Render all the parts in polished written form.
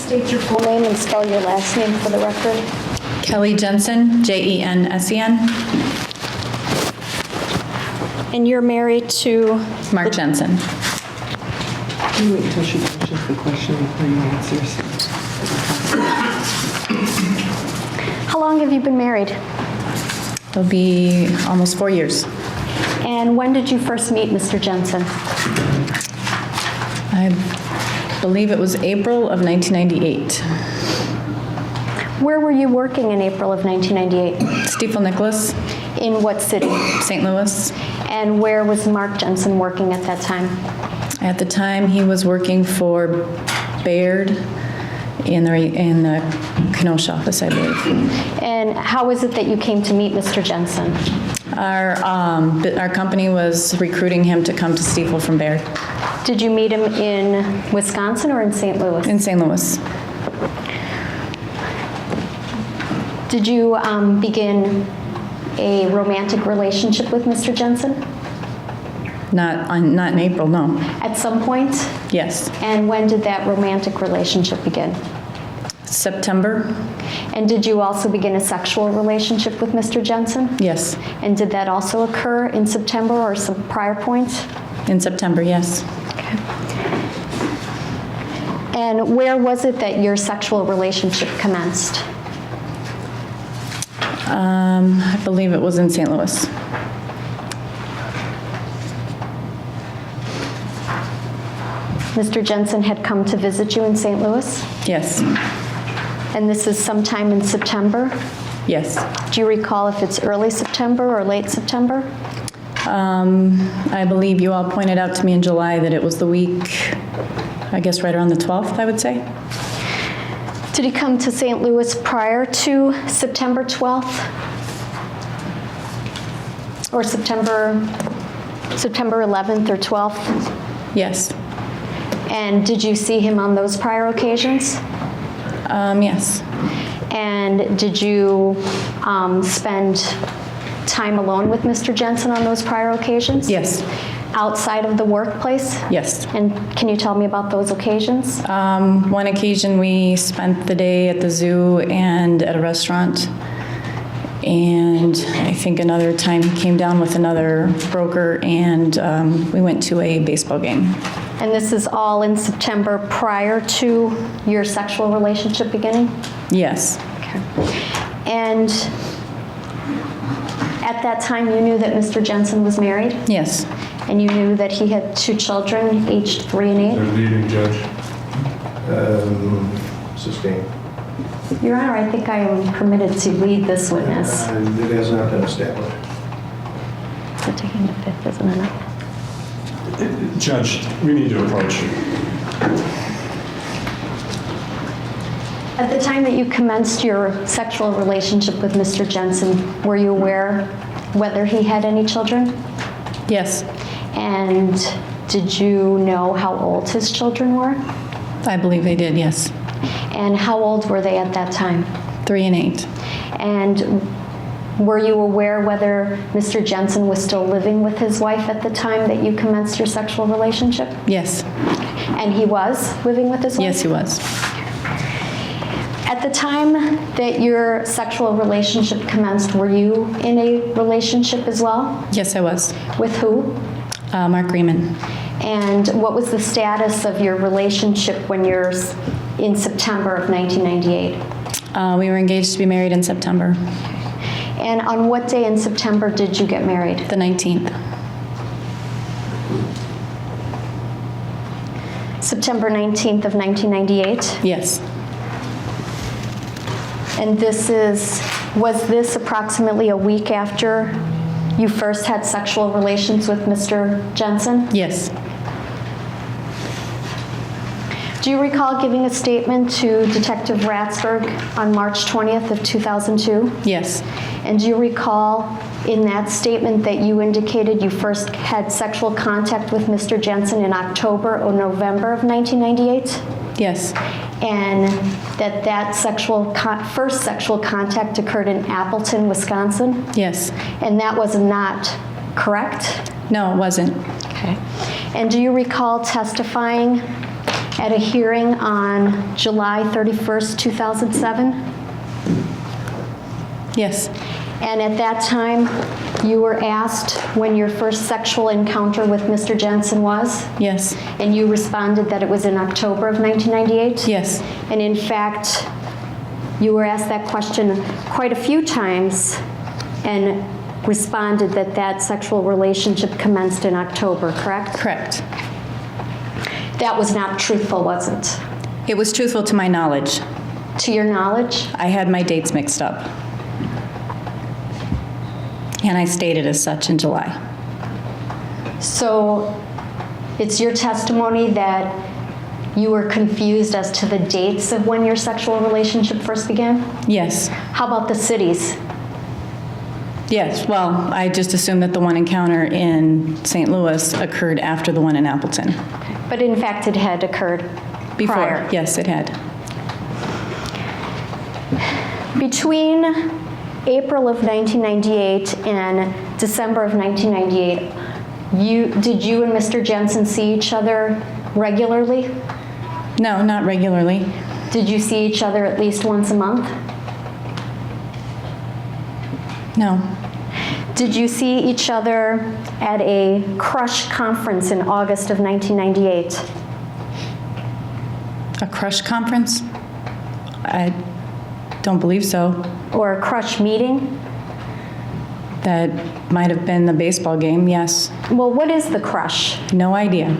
State your full name and spell your last name for the record. Kelly Jensen, Jensen. And you're married to? Mark Jensen. Can you wait until she finishes the question before you answers? How long have you been married? It'll be almost 4 years. And when did you first meet Mr. Jensen? I believe it was April of 1998. Where were you working in April of 1998? Stiefel Nicholas, In what city? St. Louis. And where was Mark Jensen working at that time? At the time, he was working for Baird in the Kenosha office, I believe. And how is it that you came to meet Mr. Jensen? Our company was recruiting him to come to Stiefel from Baird Did you meet him in Wisconsin or in St. Louis? in St. Louis. Did you begin a romantic relationship with Mr. Jensen? Not in April, no. At some point? Yes. And when did that romantic relationship begin? September? And did you also begin a sexual relationship with Mr. Jensen? Yes. And did that also occur in September or some prior points? In September, yes. And where was it that your sexual relationship commenced? I believe it was in St. Louis. Mr. Jensen had come to visit you in St. Louis? Yes. And this is sometime in September? Yes. Do you recall if it's early September or late September? I believe you all pointed out to me in July that it was the week, I guess right around the 12th, I would say. Did he come to St. Louis prior to September 12th? Or September 11th or 12th? Yes. And did you see him on those prior occasions? Yes. And did you spend time alone with Mr. Jensen on those prior occasions? Yes. Outside of the workplace? Yes. And can you tell me about those occasions? One occasion we spent the day at the zoo and at a restaurant. And I think another time he came down with another broker and we went to a baseball game. And this is all in September prior to your sexual relationship beginning? Yes. Okay. And at that time you knew that Mr. Jensen was married? Yes. And you knew that he had 2 children, aged 3 and 8? They're leading judge. Sustained. Your Honor, I think I am permitted to lead this witness. It has not been established. So taking the 5th isn't enough. Judge, we need to approach you. At the time that you commenced your sexual relationship with Mr. Jensen, were you aware whether he had any children? Yes. And did you know how old his children were? I believe they did, yes. And how old were they at that time? 3 and 8. And were you aware whether Mr. Jensen was still living with his wife at the time that you commenced your sexual relationship? Yes. And he was living with his wife? Yes, he was. At the time that your sexual relationship commenced, were you in a relationship as well? Yes, I was. With who? Mark Riemann. And what was the status of your relationship when you're in September of 1998? We were engaged to be married in September, And on what day in September did you get married? the 19th. September 19th of 1998? Yes. And was this approximately a week after you first had sexual relations with Mr. Jensen? Yes. Do you recall giving a statement to Detective Ratzberg on March 20th of 2002? Yes. And do you recall in that statement that you indicated you first had sexual contact with Mr. Jensen in October or November of 1998? Yes. And that first sexual contact occurred in Appleton, Wisconsin? Yes. And that was not correct? No, it wasn't. Okay. And do you recall testifying at a hearing on July 31st, 2007? Yes. And at that time, you were asked when your first sexual encounter with Mr. Jensen was? Yes. And you responded that it was in October of 1998? Yes. And in fact, you were asked that question quite a few times and responded that that sexual relationship commenced in October, correct? Correct. That was not truthful, was it? It was truthful to my knowledge. To your knowledge? I had my dates mixed up. And I stated as such in July. So it's your testimony that you were confused as to the dates of when your sexual relationship first began? Yes. How about the cities? Yes. Well, I just assumed that the one encounter in St. Louis occurred after the one in Appleton. But in fact, it had occurred Before. prior. Yes, it had. Between April of 1998 and December of 1998, did you and Mr. Jensen see each other regularly? No, not regularly. Did you see each other at least once a month? No. Did you see each other at a crush conference in August of 1998? A crush conference? I don't believe so. Or a crush meeting? That might have been the baseball game, yes. Well, what is the crush? No idea.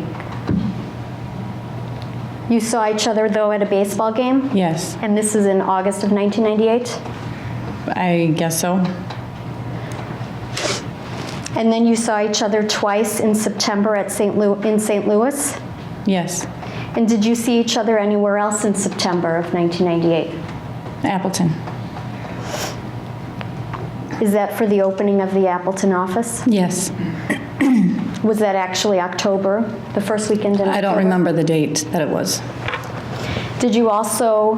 You saw each other, though, at a baseball game? Yes, And this is in August of 1998? I guess so. And then you saw each other twice in September at in St. Louis? Yes. And did you see each other anywhere else in September of 1998? Appleton. Is that for the opening of the Appleton office? Yes. Was that actually October, the first weekend in October? I don't remember the date that it was. Did you also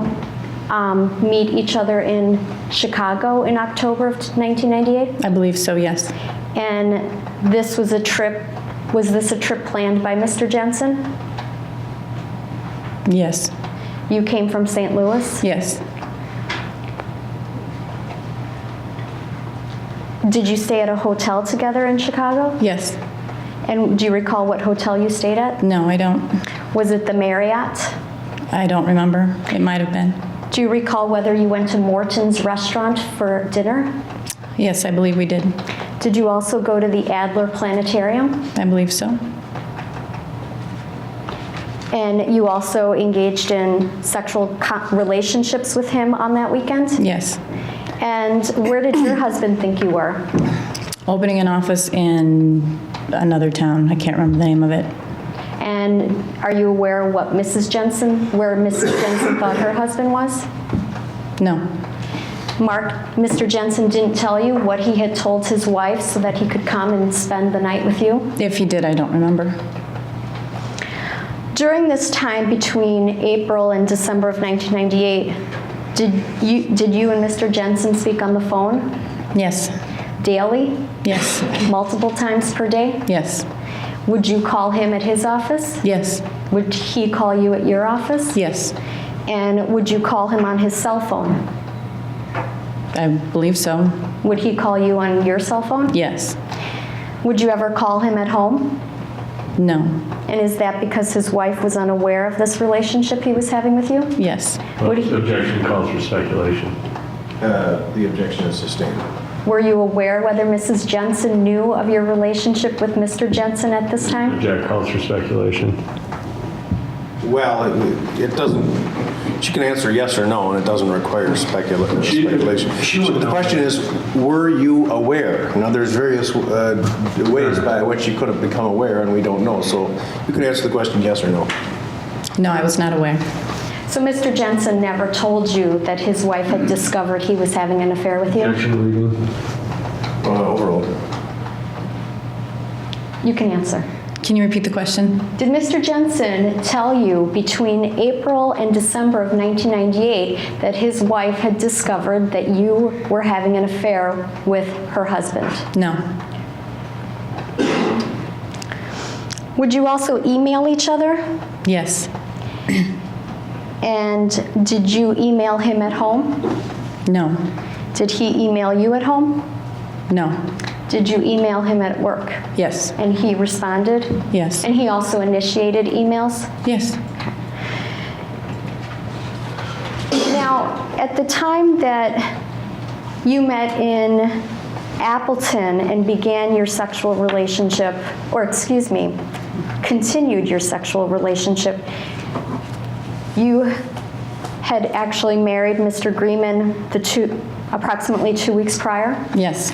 meet each other in Chicago in October of 1998? I believe so, yes. And this was a trip, was this a trip planned by Mr. Jensen? Yes. You came from St. Louis? Yes. Did you stay at a hotel together in Chicago? Yes. And do you recall what hotel you stayed at? No, I don't. Was it the Marriott? I don't remember. It might have been. Do you recall whether you went to Morton's restaurant for dinner? Yes, I believe we did. Did you also go to the Adler Planetarium? I believe so. And you also engaged in sexual relationships with him on that weekend? Yes. And where did your husband think you were? Opening an office in another town. I can't remember the name of it. And are you aware what where Mrs. Jensen thought her husband was? No. Mark, Mr. Jensen didn't tell you what he had told his wife so that he could come and spend the night with you? If he did, I don't remember. During this time between April and December of 1998, did you and Mr. Jensen speak on the phone Yes. daily, Yes. multiple times per day? Yes. Would you call him at his office? Yes. Would he call you at your office? Yes. And would you call him on his cell phone? I believe so. Would he call you on your cell phone? Yes. Would you ever call him at home? No. And is that because his wife was unaware of this relationship he was having with you? Yes. Would he- Objection calls for speculation. The objection is sustained. Were you aware whether Mrs. Jensen knew of your relationship with Mr. Jensen at this time? Object calls for speculation. Well, it doesn't, she can answer yes or no, and it doesn't require speculation. she would So the know. question is, were you aware? Now, there's various ways by which you could have become aware, and we don't know. So you can answer the question yes or no. No, I was not aware. So Mr. Jensen never told you that his wife had discovered he was having an affair with you? Objection leading. Overruled. You can answer. Can you repeat the question? Did Mr. Jensen tell you between April and December of 1998 that his wife had discovered that you were having an affair with her husband? No. Would you also email each other? Yes. And did you email him at home? No. Did he email you at home? No. Did you email him at work? Yes. And he responded? Yes. And he also initiated emails? Yes. Now, at the time that you met in Appleton and began your sexual relationship, or excuse me, continued your sexual relationship, you had actually married Mr. Greenman approximately 2 weeks prior? Yes.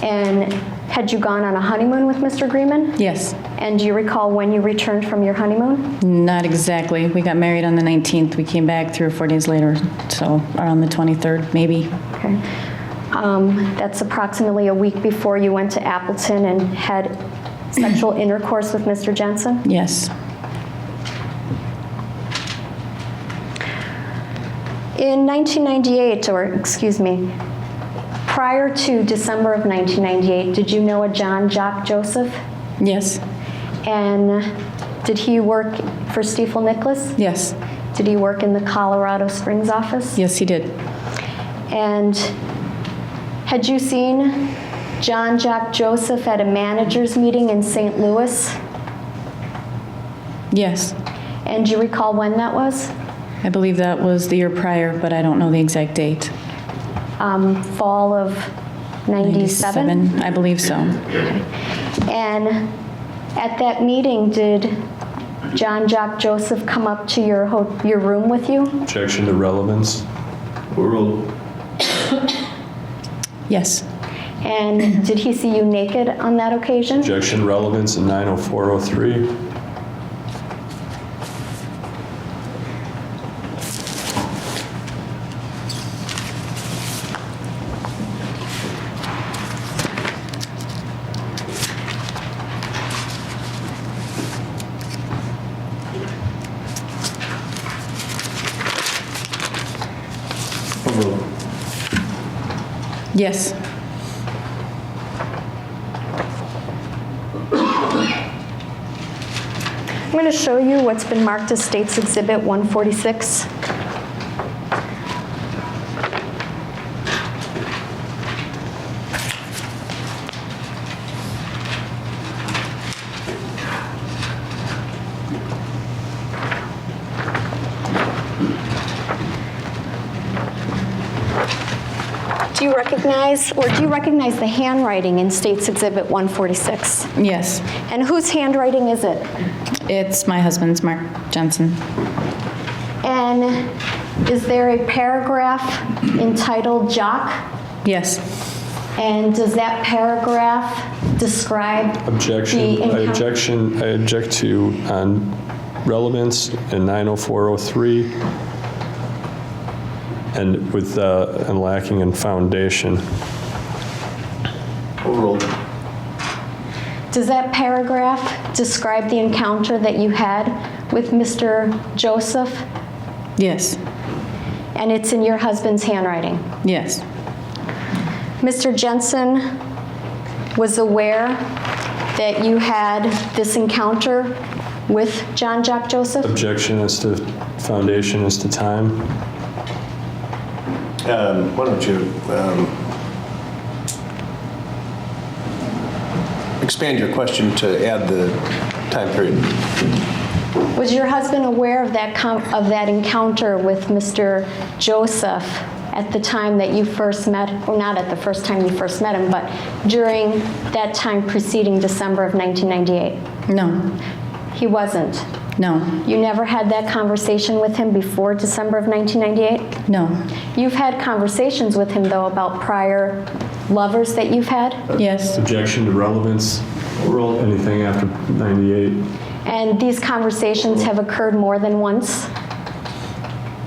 And had you gone on a honeymoon with Mr. Greenman? Yes. And do you recall when you returned from your honeymoon? Not exactly. We got married on the 19th. We came back 3 or 4 days later, so around the 23rd, maybe. Okay. That's approximately a week before you went to Appleton and had sexual intercourse with Mr. Jensen? Yes. In 1998, or excuse me, prior to December of 1998, did you know a John Jock Joseph? Yes. And did he work for Stiefel Nicholas? Yes. Did he work in the Colorado Springs office? Yes, he did. And had you seen John Jock Joseph at a managers meeting in St. Louis? Yes. And do you recall when that was? I believe that was the year prior, but I don't know the exact date. Fall of 97? I believe so. And at that meeting, did John Jock Joseph come up to your room with you? Objection to relevance. Overruled. Yes. And did he see you naked on that occasion? Objection relevance in 90403. Overruled. Yes. I'm going to show you what's been marked as State's Exhibit 146. Do you recognize the handwriting in State's Exhibit 146? Yes. And whose handwriting is it? It's my husband's, Mark Jensen. And is there a paragraph entitled Jock? Yes. And does that paragraph describe Objection. the encounter? I object to on relevance in 90403 and with and lacking in foundation. Overruled. Does that paragraph describe the encounter that you had with Mr. Joseph? Yes. And it's in your husband's handwriting. Yes. Mr. Jensen was aware that you had this encounter with John Jock Joseph? Objection as to foundation as to time. Why don't you expand your question to add the time period? Was your husband aware of that encounter with Mr. Joseph at the time that you first met, or not at the first time you first met him, but during that time preceding December of 1998? No. He wasn't. No. You never had that conversation with him before December of 1998? No. You've had conversations with him, though, about prior lovers that you've had? Yes. Objection to relevance. Overruled. Anything after 98. And these conversations have occurred more than once?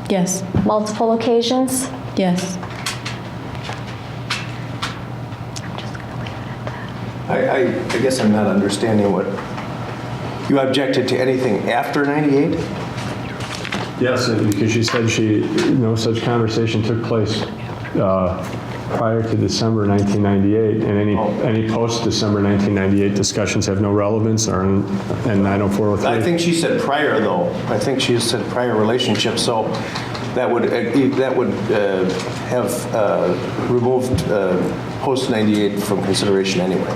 Yes. Multiple occasions? Yes. I guess I'm not understanding what, you objected to anything after 98? Yes, because she said no such conversation took place prior to December 1998, and any post-December 1998 discussions have no relevance or in 90403? I think she said prior, though. I think she said prior relationship, so that would have removed post-98 from consideration anyway,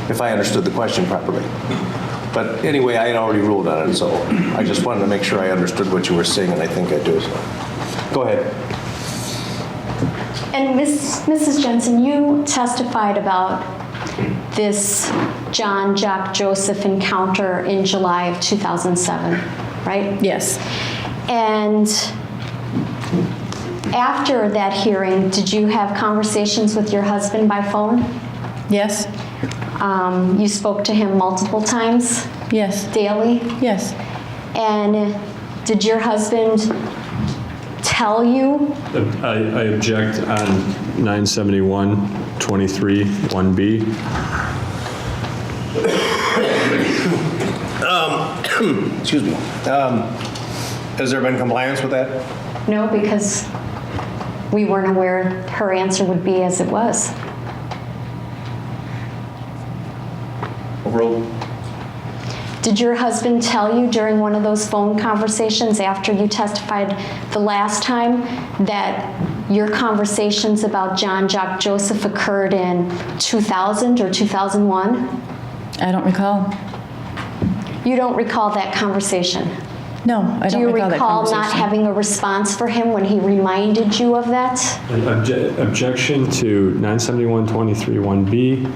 if I understood the question properly. But anyway, I had already ruled on it, so I just wanted to make sure I understood what you were saying, and I think I do. So. Go ahead. And Mrs. Jensen, you testified about this John Jack Joseph encounter in July of 2007, right? Yes. And after that hearing, did you have conversations with your husband by phone? Yes. You spoke to him multiple times? Yes. Daily? Yes. And did your husband tell you? I object on 971-23 1B. Excuse me. Has there been compliance with that? No, because we weren't aware her answer would be as it was. Overruled. Did your husband tell you during one of those phone conversations after you testified the last time that your conversations about John Jack Joseph occurred in 2000 or 2001? I don't recall. You don't recall that conversation? No, I Do don't you recall that recall not conversation. having a response for him when he reminded you of that? Objection to 971-23 1B,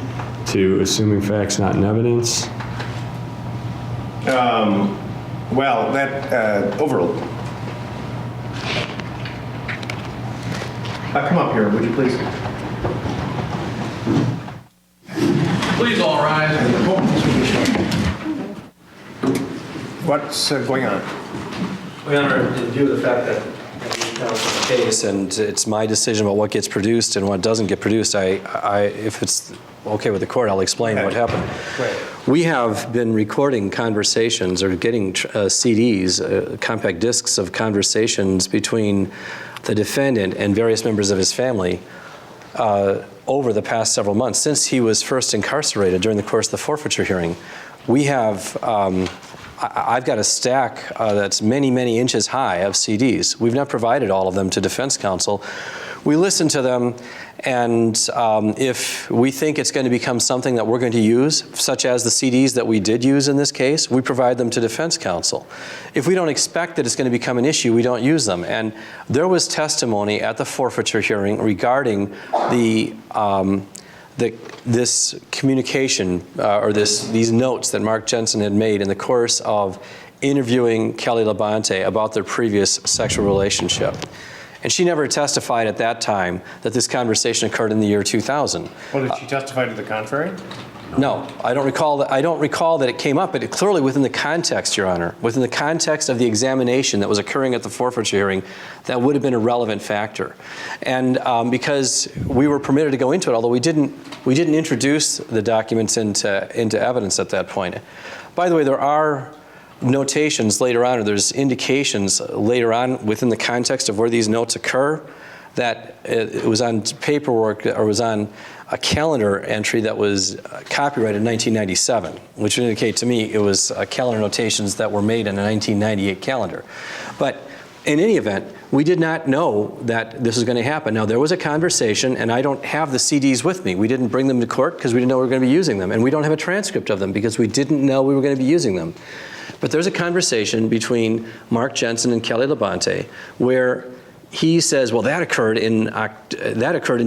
to assuming facts not in evidence. Well, that overruled. Come up here, would you please? Please all rise. What's going on? Your Honor, in view of the fact that the case and it's my decision about what gets produced and what doesn't get produced, if it's okay with the court, I'll explain what happened. Right. We have been recording conversations or getting CDs, compact discs of conversations between the defendant and various members of his family over the past several months. Since he was first incarcerated during the course of the forfeiture hearing, we have I've got a stack that's many, many inches high of CDs. We've not provided all of them to defense counsel. We listen to them, and if we think it's going to become something that we're going to use, such as the CDs that we did use in this case, we provide them to defense counsel. If we don't expect that it's going to become an issue, we don't use them. And there was testimony at the forfeiture hearing regarding this communication or these notes that Mark Jensen had made in the course of interviewing Kelly Labonte about their previous sexual relationship. And she never testified at that time that this conversation occurred in the year 2000. Well, did she testify to the contrary? No, I don't recall that it came up, but it clearly within the context, Your Honor, within the context of the examination that was occurring at the forfeiture hearing, that would have been a relevant factor. And because we were permitted to go into it, although we didn't introduce the documents into evidence at that point. By the way, there are notations later on, or there's indications later on within the context of where these notes occur, that it was on paperwork or was on a calendar entry that was copyrighted in 1997, which would indicate to me it was calendar notations that were made in a 1998 calendar. But in any event, we did not know that this was going to happen. Now, there was a conversation, and I don't have the CDs with me. We didn't bring them to court because we didn't know we were going to be using them, and we don't have a transcript of them because we didn't know we were going to be using them. But there's a conversation between Mark Jensen and Kelly Labonte where he says, well, that occurred in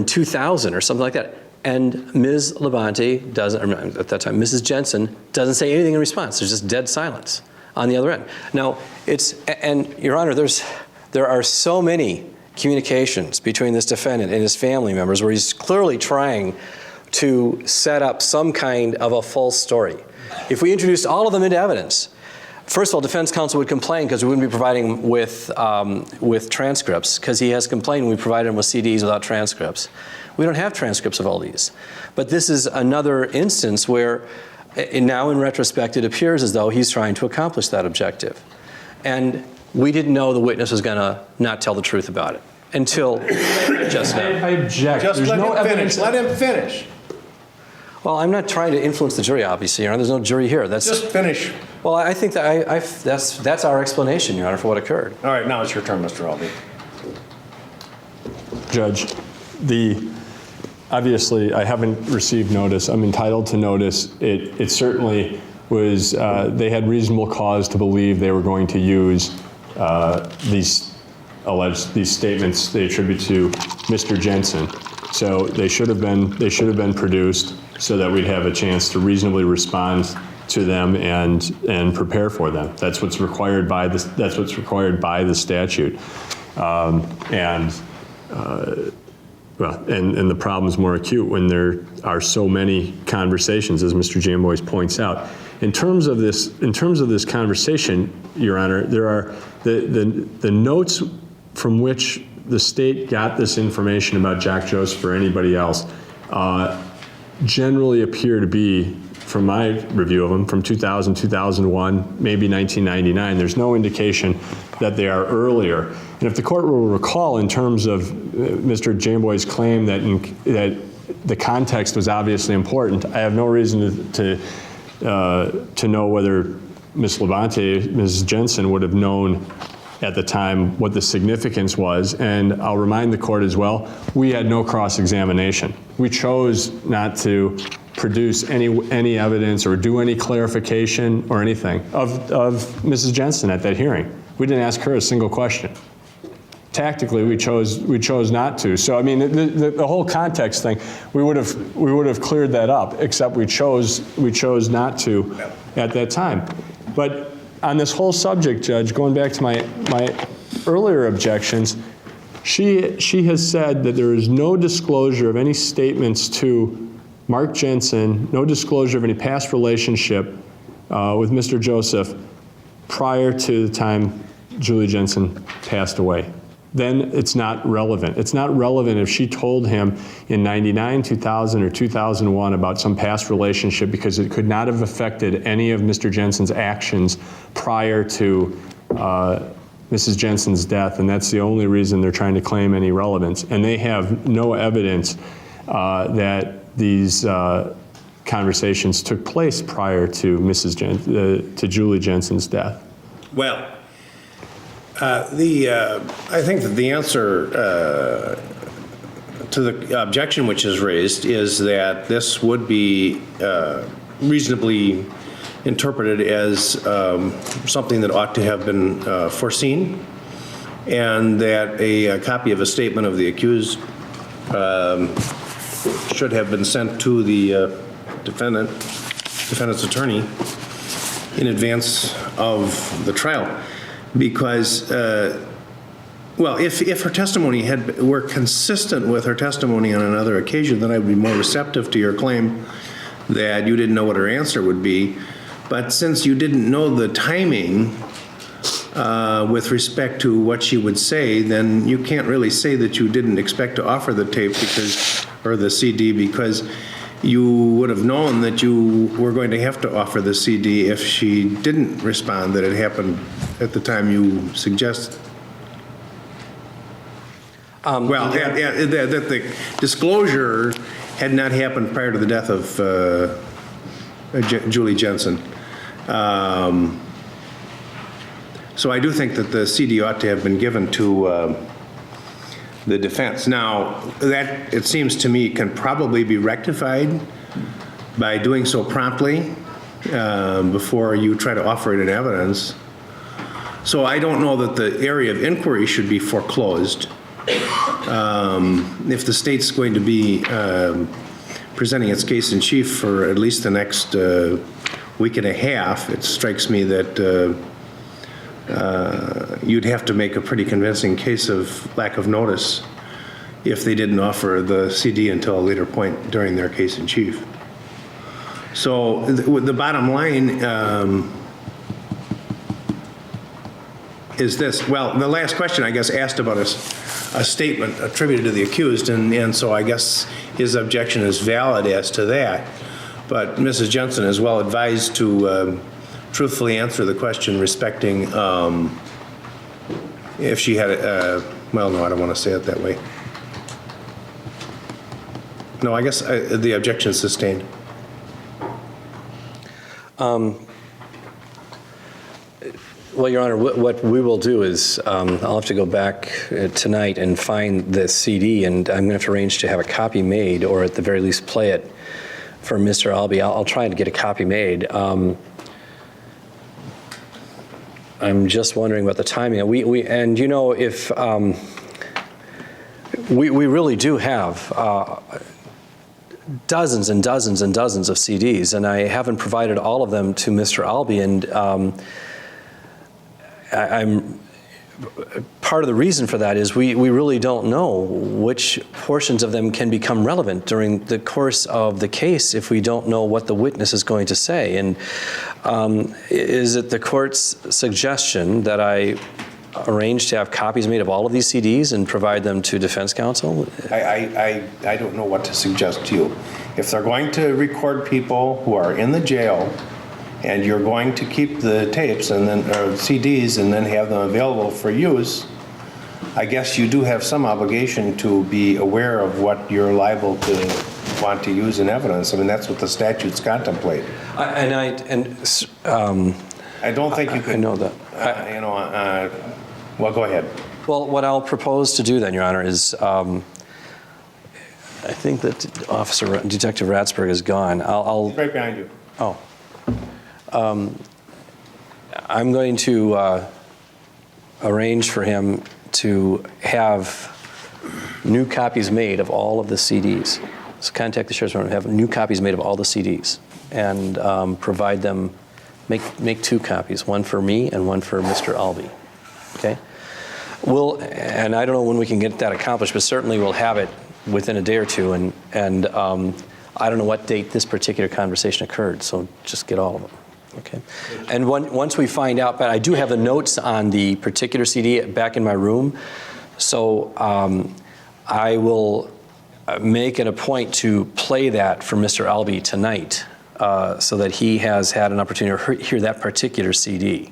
2000 or something like that. And Ms. Labonte doesn't, or at that time, Mrs. Jensen doesn't say anything in response. There's just dead silence on the other end. Now, and Your Honor, there are so many communications between this defendant and his family members where he's clearly trying to set up some kind of a false story. If we introduced all of them into evidence, first of all, defense counsel would complain because we wouldn't be providing with transcripts, because he has complained we provided him with CDs without transcripts. We don't have transcripts of all these. But this is another instance where, now in retrospect, it appears as though he's trying to accomplish that objective. And we didn't know the witness was going to not tell the truth about it. until just now. I object. Just There's let no him finish. evidence. Let him finish. Well, I'm not trying to influence the jury, obviously, Your Honor. There's no jury here. Just finish. Well, I think that that's our explanation, Your Honor, for what occurred. All right, now it's your turn, Mr. Albee. Judge, obviously, I haven't received notice. I'm entitled to notice. It certainly was, they had reasonable cause to believe they were going to use these statements they attribute to Mr. Jensen. So they should have been produced so that we'd have a chance to reasonably respond to them and prepare for them. That's what's required by the statute. And the problem's more acute when there are so many conversations, as Mr. Jamboys points out. In terms of this conversation, Your Honor, there are the notes from which the state got this information about Jack Joseph or anybody else generally appear to be, from my review of them, from 2000, 2001, maybe 1999. There's no indication that they are earlier. And if the court will recall, in terms of Mr. Jamboy's claim that the context was obviously important, I have no reason to know whether Ms. Labonte, Mrs. Jensen, would have known at the time what the significance was. And I'll remind the court as well, we had no cross-examination. We chose not to produce any evidence or do any clarification or anything of Mrs. Jensen at that hearing. We didn't ask her a single question. Tactically, we chose not to. So I mean, the whole context thing, we would have cleared that up, except we chose not to at that time. But on this whole subject, Judge, going back to my earlier objections, she has said that there is no disclosure of any statements to Mark Jensen, no disclosure of any past relationship with Mr. Joseph prior to the time Julie Jensen passed away. Then it's not relevant. It's not relevant if she told him in 99, 2000, or 2001 about some past relationship, because it could not have affected any of Mr. Jensen's actions prior to Mrs. Jensen's death, and that's the only reason they're trying to claim any relevance. And they have no evidence that these conversations took place prior to to Julie Jensen's death. Well, I think that the answer to the objection which is raised is that this would be reasonably interpreted as something that ought to have been foreseen, and that a copy of a statement of the accused should have been sent to the defendant's attorney in advance of the trial. Because, well, if her testimony were consistent with her testimony on another occasion, then I would be more receptive to your claim that you didn't know what her answer would be. But since you didn't know the timing with respect to what she would say, then you can't really say that you didn't expect to offer the tape or the CD, because you would have known that you were going to have to offer the CD if she didn't respond that it happened at the time you suggest. That the disclosure had not happened prior to the death of Julie Jensen. So I do think that the CD ought to have been given to the defense. Now, that, it seems to me, can probably be rectified by doing so promptly before you try to offer it in evidence. So I don't know that the area of inquiry should be foreclosed. If the state's going to be presenting its case in chief for at least the next week and a half, it strikes me that you'd have to make a pretty convincing case of lack of notice if they didn't offer the CD until a later point during their case in chief. So the bottom line is this. Well, the last question, I guess, asked about a statement attributed to the accused, and so I guess his objection is valid as to that. But Mrs. Jensen is well advised to truthfully answer the question respecting if she had, well, no, I don't want to say it that way. No, I guess the objection is sustained. Well, Your Honor, what we will do is I'll have to go back tonight and find the CD, and I'm going to have to arrange to have a copy made, or at the very least play it for Mr. Albee. I'll try to get a copy made. I'm just wondering about the timing. And you know, if we really do have dozens and dozens and dozens of CDs, and I haven't provided all of them to Mr. Albee, and I'm part of the reason for that is we really don't know which portions of them can become relevant during the course of the case if we don't know what the witness is going to say. And is it the court's suggestion that I arrange to have copies made of all of these CDs and provide them to defense counsel? I don't know what to suggest to you. If they're going to record people who are in the jail, and you're going to keep the tapes and then or CDs and then have them available for use, I guess you do have some obligation to be aware of what you're liable to want to use in evidence. I mean, that's what the statutes contemplate. I don't think you could. I know that. Well, go ahead. Well, what I'll propose to do then, Your Honor, is I think that Detective Ratsberg is gone. I'll Right behind you. Oh. I'm going to arrange for him to have new copies made of all of the CDs. So contact the Sheriff's Department, have new copies made of all the CDs, and provide them, make 2 copies, one for me and one for Mr. Albee. Okay? And I don't know when we can get that accomplished, but certainly we'll have it within a day or two, and I don't know what date this particular conversation occurred, so just get all of them. Okay. And once we find out, but I do have the notes on the particular CD back in my room, so I will make it a point to play that for Mr. Albee tonight, so that he has had an opportunity to hear that particular CD.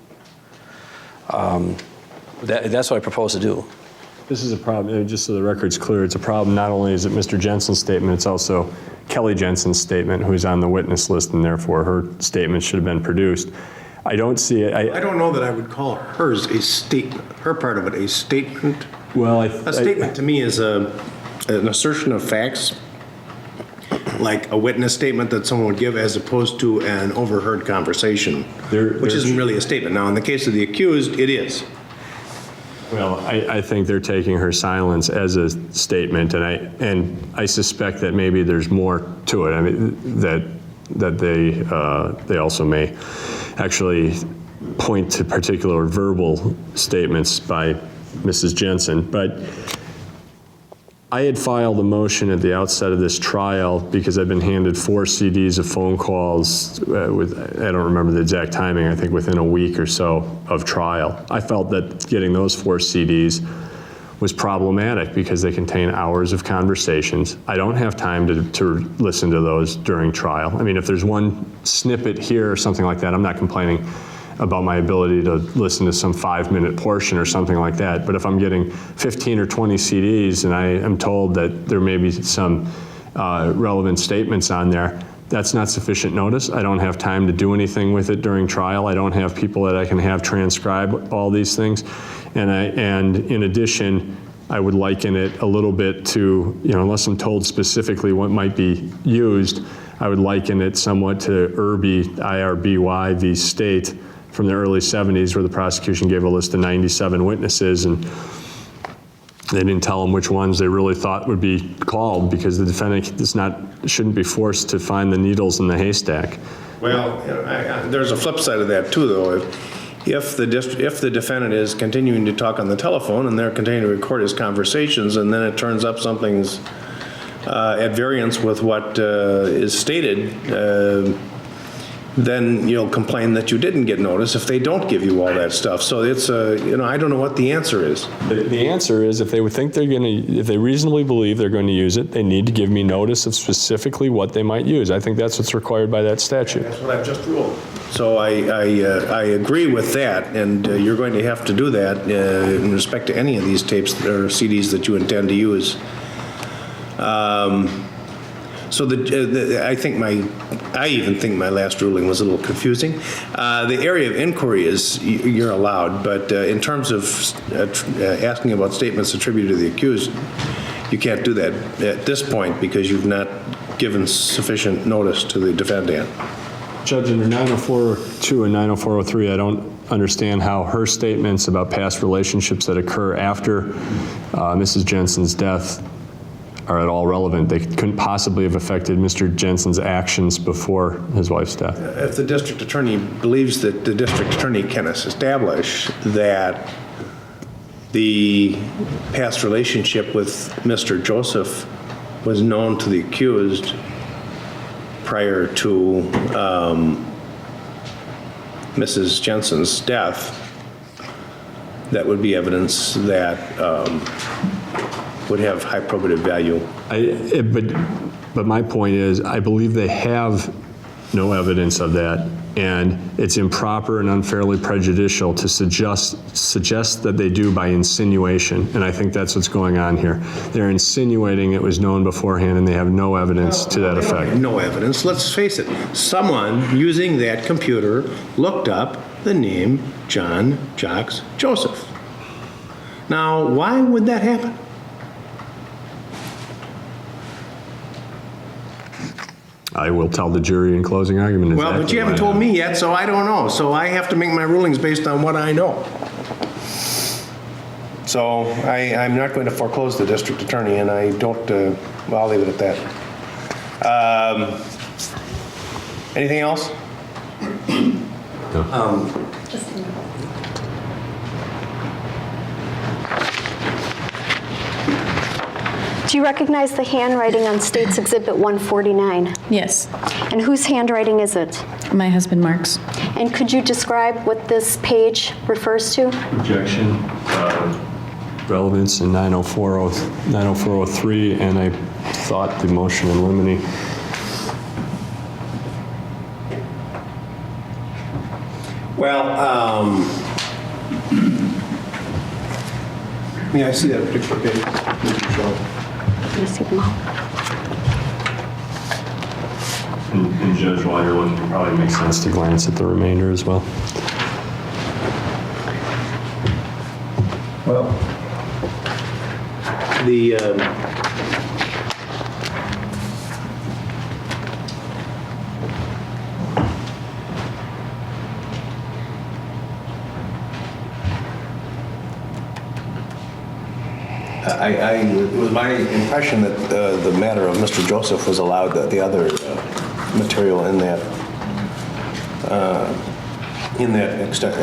That's what I propose to do. This is a problem, just so the record's clear, it's a problem not only is it Mr. Jensen's statement, it's also Kelly Jensen's statement, who's on the witness list, and therefore her statement should have been produced. I don't see it. I don't know that I would call hers a statement, her part of it a statement. Well, a statement to me is an assertion of facts, like a witness statement that someone would give as opposed to an overheard conversation, which isn't really a statement. Now, in the case of the accused, it is. Well, I think they're taking her silence as a statement, and I suspect that maybe there's more to it. I mean, that they also may actually point to particular verbal statements by Mrs. Jensen. But I had filed a motion at the outset of this trial because I've been handed 4 CDs of phone calls with, I don't remember the exact timing, I think within a week or so of trial. I felt that getting those 4 CDs was problematic because they contain hours of conversations. I don't have time to listen to those during trial. I mean, if there's one snippet here or something like that, I'm not complaining about my ability to listen to some 5-minute portion or something like that. But if I'm getting 15 or 20 CDs and I am told that there may be some relevant statements on there, that's not sufficient notice. I don't have time to do anything with it during trial. I don't have people that I can have transcribe all these things. And in addition, I would liken it a little bit to, unless I'm told specifically what might be used, I would liken it somewhat to Irby, IRBY v. State, from the early 70s, where the prosecution gave a list of 97 witnesses, and they didn't tell them which ones they really thought would be called because the defendant shouldn't be forced to find the needles in the haystack. Well, there's a flip side of that too, though. If the defendant is continuing to talk on the telephone and they're continuing to record his conversations, and then it turns up something's at variance with what is stated, then you'll complain that you didn't get notice if they don't give you all that stuff. So it's I don't know what the answer is. The answer is if they reasonably believe they're going to use it, they need to give me notice of specifically what they might use. I think that's what's required by that statute. That's what I've just ruled. So I agree with that, and you're going to have to do that in respect to any of these tapes or CDs that you intend to use. So I even think my last ruling was a little confusing. The area of inquiry is you're allowed, but in terms of asking about statements attributed to the accused, you can't do that at this point because you've not given sufficient notice to the defendant. Judge, under 90402 and 90403, I don't understand how her statements about past relationships that occur after Mrs. Jensen's death are at all relevant. They couldn't possibly have affected Mr. Jensen's actions before his wife's death. If the district attorney believes that the district attorney can establish that the past relationship with Mr. Joseph was known to the accused prior to Mrs. Jensen's death, that would be evidence that would have high probative value. But my point is, I believe they have no evidence of that, and it's improper and unfairly prejudicial to suggest that they do by insinuation, and I think that's what's going on here. They're insinuating it was known beforehand, and they have no evidence to that effect. No evidence. Let's face it. Someone using that computer looked up the name John Jacques Joseph. Now, why would that happen? I will tell the jury in closing argument. Well, but you haven't told me yet, so I don't know. So I have to make my rulings based on what I know. So I'm not going to foreclose the district attorney, and I don't, well, I'll leave it at that. Anything else? Do you recognize the handwriting on State's Exhibit 149? Yes, And whose handwriting is it? my husband Mark's. And could you describe what this page refers to? Objection, relevance in 90403, and I thought the motion in limine. Well, may I see that particular page? Let me see them all. And Judge, while you're looking, it probably makes sense to glance at the remainder as well. Well, the it was my impression that the matter of Mr. Joseph was allowed, that the other material in that extent,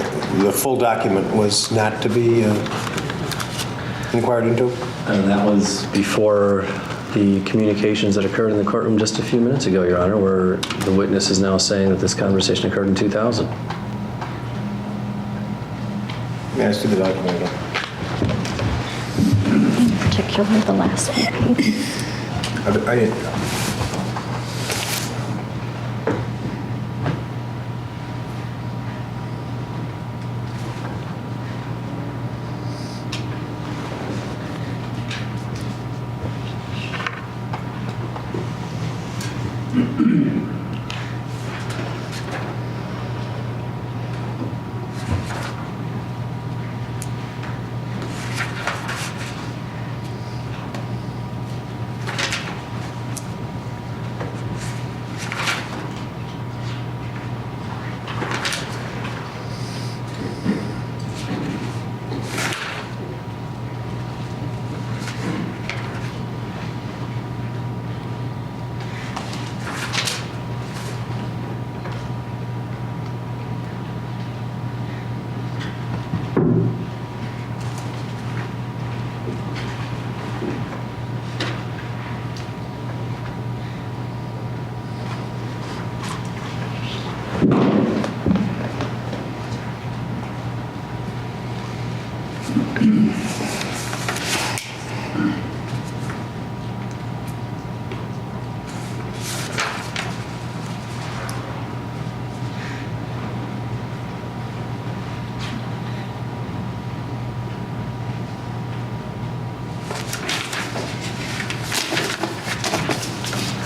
the full document was not to be inquired into? And that was before the communications that occurred in the courtroom just a few minutes ago, Your Honor, where the witness is now saying that this conversation occurred in 2000. May I see the document again? Particularly the last one. I didn't.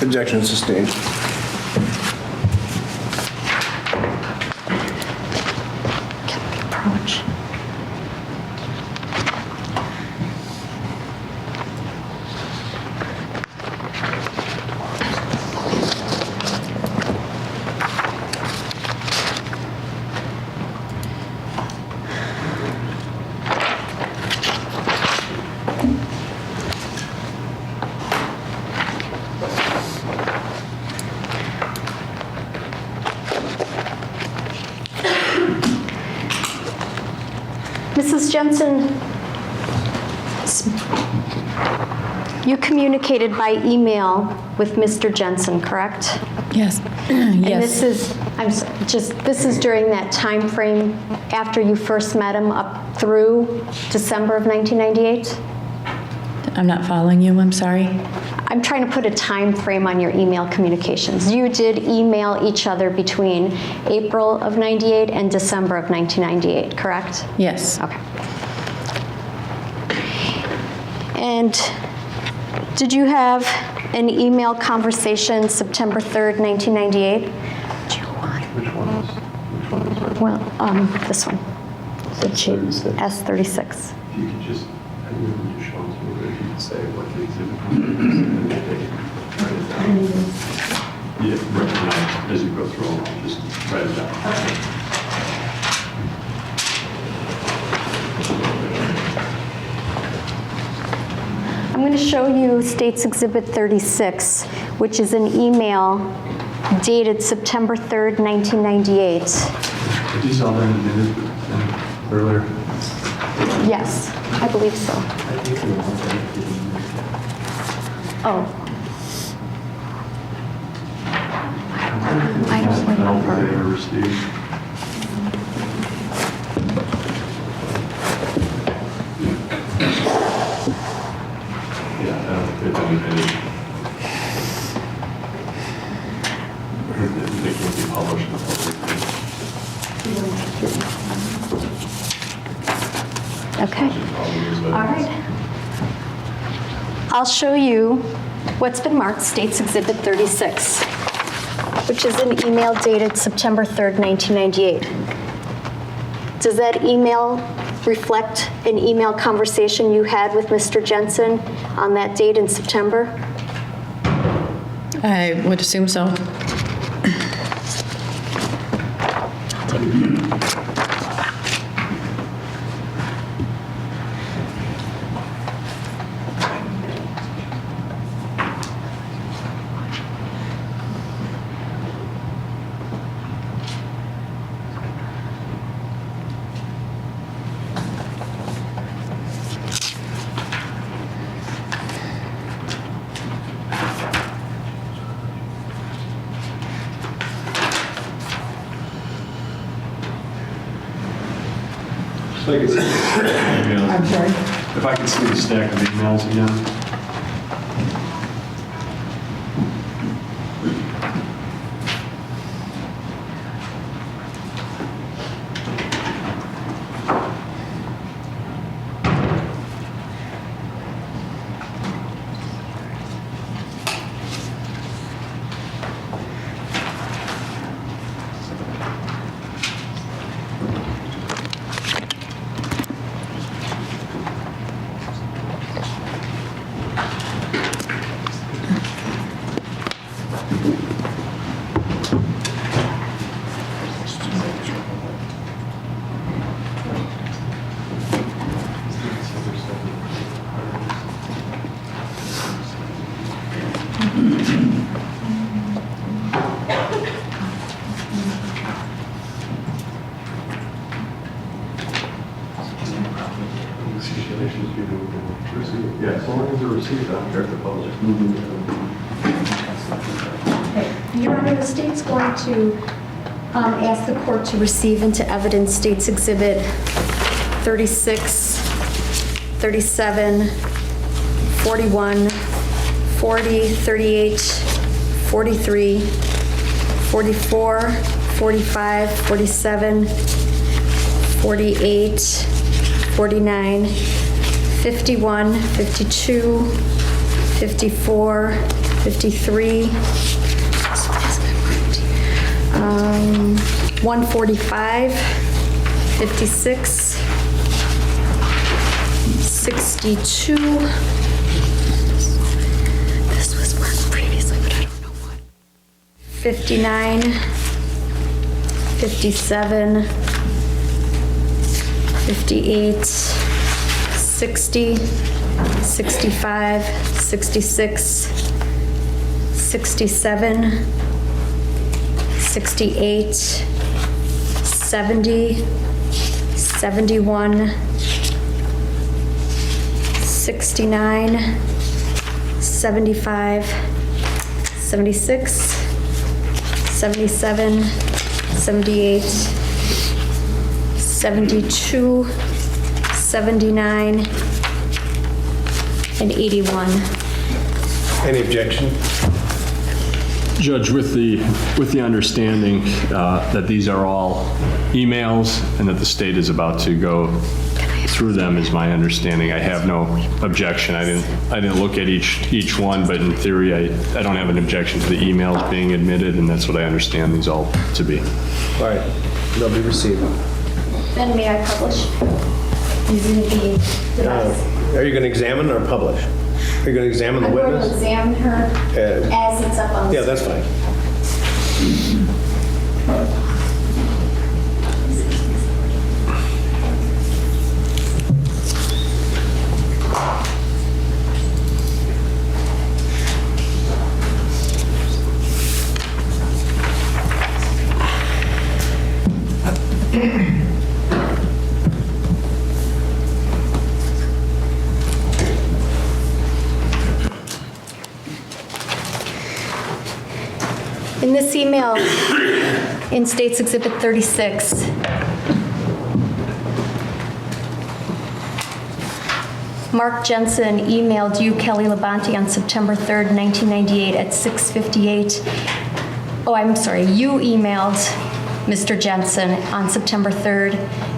Objection sustained. Can we approach? Mrs. Jensen, you communicated by email with Mr. Jensen, correct? Yes. And Yes. this is during that time frame after you first met him up through December of 1998? I'm not following you, I'm sorry. I'm trying to put a time frame on your email communications. You did email each other between April of 98 and December of 1998, correct? Yes. Okay. And did you have an email conversation September 3rd, 1998? Which one is right? Well, this one. The S36. S36. If you could just, I think we would just show it to me, but if you could say what the exhibit is and the date, write it down. Yeah, right now, as you go through them, just write it down. I'm going to show you State's Exhibit 36, which is an email dated September 3rd, 1998. Did you saw that in the minute earlier? Yes, I believe so. I think they want that. Oh, I don't think they ever received. Yeah, I don't think they've done any. They can't be published in the public. okay. All right. I'll show you what's been marked State's Exhibit 36, which is an email dated September 3rd, 1998. Does that email reflect an email conversation you had with Mr. Jensen on that date in September? I would assume so. I'm sorry? If I could see the stack of emails again. Yeah, so long as they're received, I don't care if they're published. Your Honor, the state's going to ask the court to receive into evidence State's Exhibit 36, 37, 41, 40, 38, 43, 44, 45, 47, 48, 49, 51, 52, 54, 53. 145, 56, 62. This was marked previously, but I don't know what. 59, 57, 58, 60, 65, 66, 67, 68, 70, 71, 69, 75, 76, 77, 78, 72, 79, and 81. Any objection? Judge, with the understanding that these are all emails and that the state is about to go through them, is my understanding. I have no objection. I didn't look at each one, but in theory, I don't have an objection to the emails being admitted, and that's what I understand these all to be. All right, they'll be received. Then may I publish using the device? Are you going to examine or publish? Are you going to examine the I'm going to witness? examine her as it's up on the Yeah, that's fine. In this email, in State's Exhibit 36, Mark Jensen emailed you, Kelly Labonte, on September 3rd, 1998 at 6:58. Oh, I'm sorry, you emailed Mr. Jensen on September 3rd,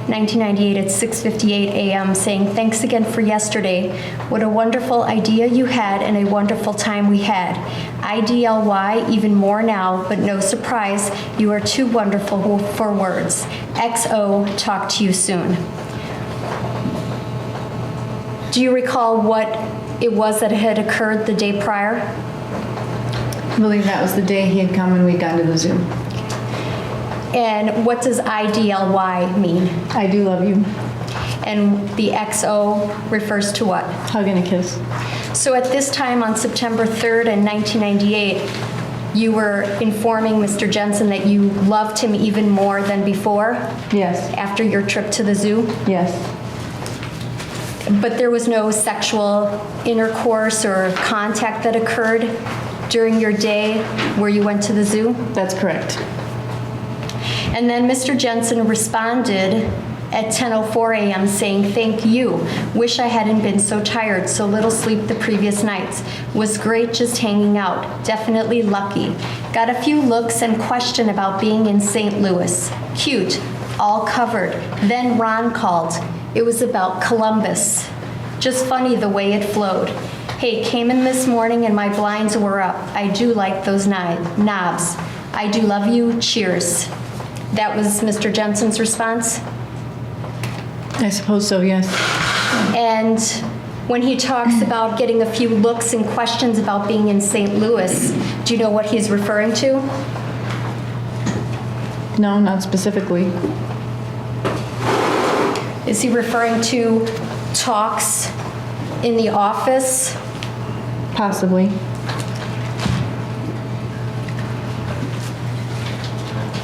1998 at 6:58 a.m. saying, "Thanks again for yesterday. What a wonderful idea you had and a wonderful time we had. IDLY even more now, but no surprise, you are too wonderful for words. XO, talk to you soon." Do you recall what it was that had occurred the day prior? I believe that was the day he had come and we'd gone to the zoo. And what does IDLY mean? I do love you. And the XO refers to what? Hug and a kiss. So at this time on September 3rd in 1998, you were informing Mr. Jensen that you loved him even more than before Yes. after your trip to the zoo? Yes. But there was no sexual intercourse or contact that occurred during your day where you went to the zoo? That's correct. And then Mr. Jensen responded at 10:04 a.m. saying, "Thank you. Wish I hadn't been so tired, so little sleep the previous nights. Was great just hanging out. Definitely lucky. Got a few looks and question about being in St. Louis. Cute. All covered. Then Ron called. It was about Columbus. Just funny the way it flowed. Hey, came in this morning and my blinds were up. I do like those knobs. I do love you. Cheers." That was Mr. Jensen's response? I suppose so, yes. And when he talks about getting a few looks and questions about being in St. Louis, do you know what he's referring to? No, not specifically. Is he referring to talks in the office? Possibly.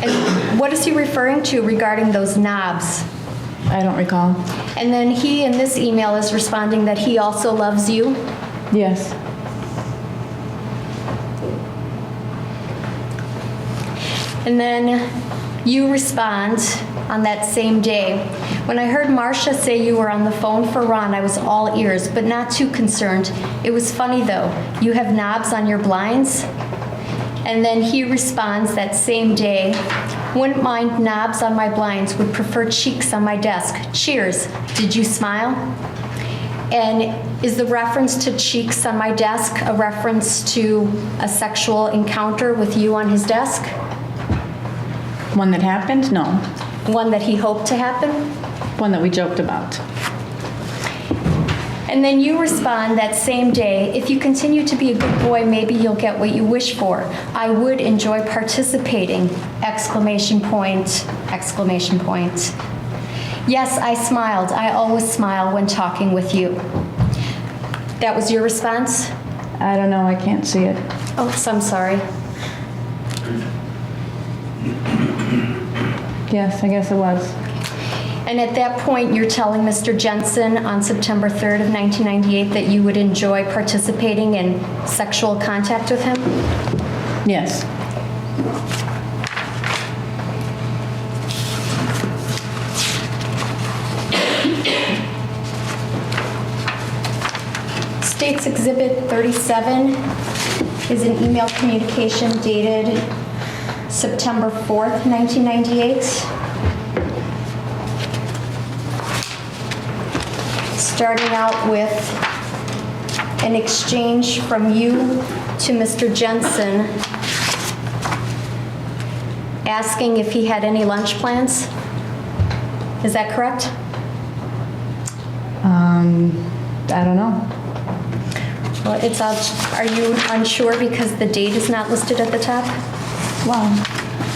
And what is he referring to regarding those knobs? I don't recall. And then he in this email is responding that he also loves you? Yes. And then you respond on that same day. When I heard Marcia say you were on the phone for Ron, I was all ears, but not too concerned. It was funny though. You have knobs on your blinds? And then he responds that same day, wouldn't mind knobs on my blinds, would prefer cheeks on my desk. Cheers. Did you smile? And is the reference to cheeks on my desk a reference to a sexual encounter with you on his desk? One that happened? No. One that he hoped to happen? One that we joked about. And then you respond that same day, if you continue to be a good boy, maybe you'll get what you wish for. I would enjoy participating, exclamation point, exclamation point. Yes, I smiled. I always smile when talking with you. That was your response? I don't know, I can't see it. Oh, so I'm sorry. Yes, I guess it was. And at that point, you're telling Mr. Jensen on September 3rd of 1998 that you would enjoy participating in sexual contact with him? Yes. State's Exhibit 37 is an email communication dated September 4th, 1998. Starting out with an exchange from you to Mr. Jensen asking if he had any lunch plans. Is that correct? I don't know. Well, it's out. Are you unsure because the date is not listed at the top? Well,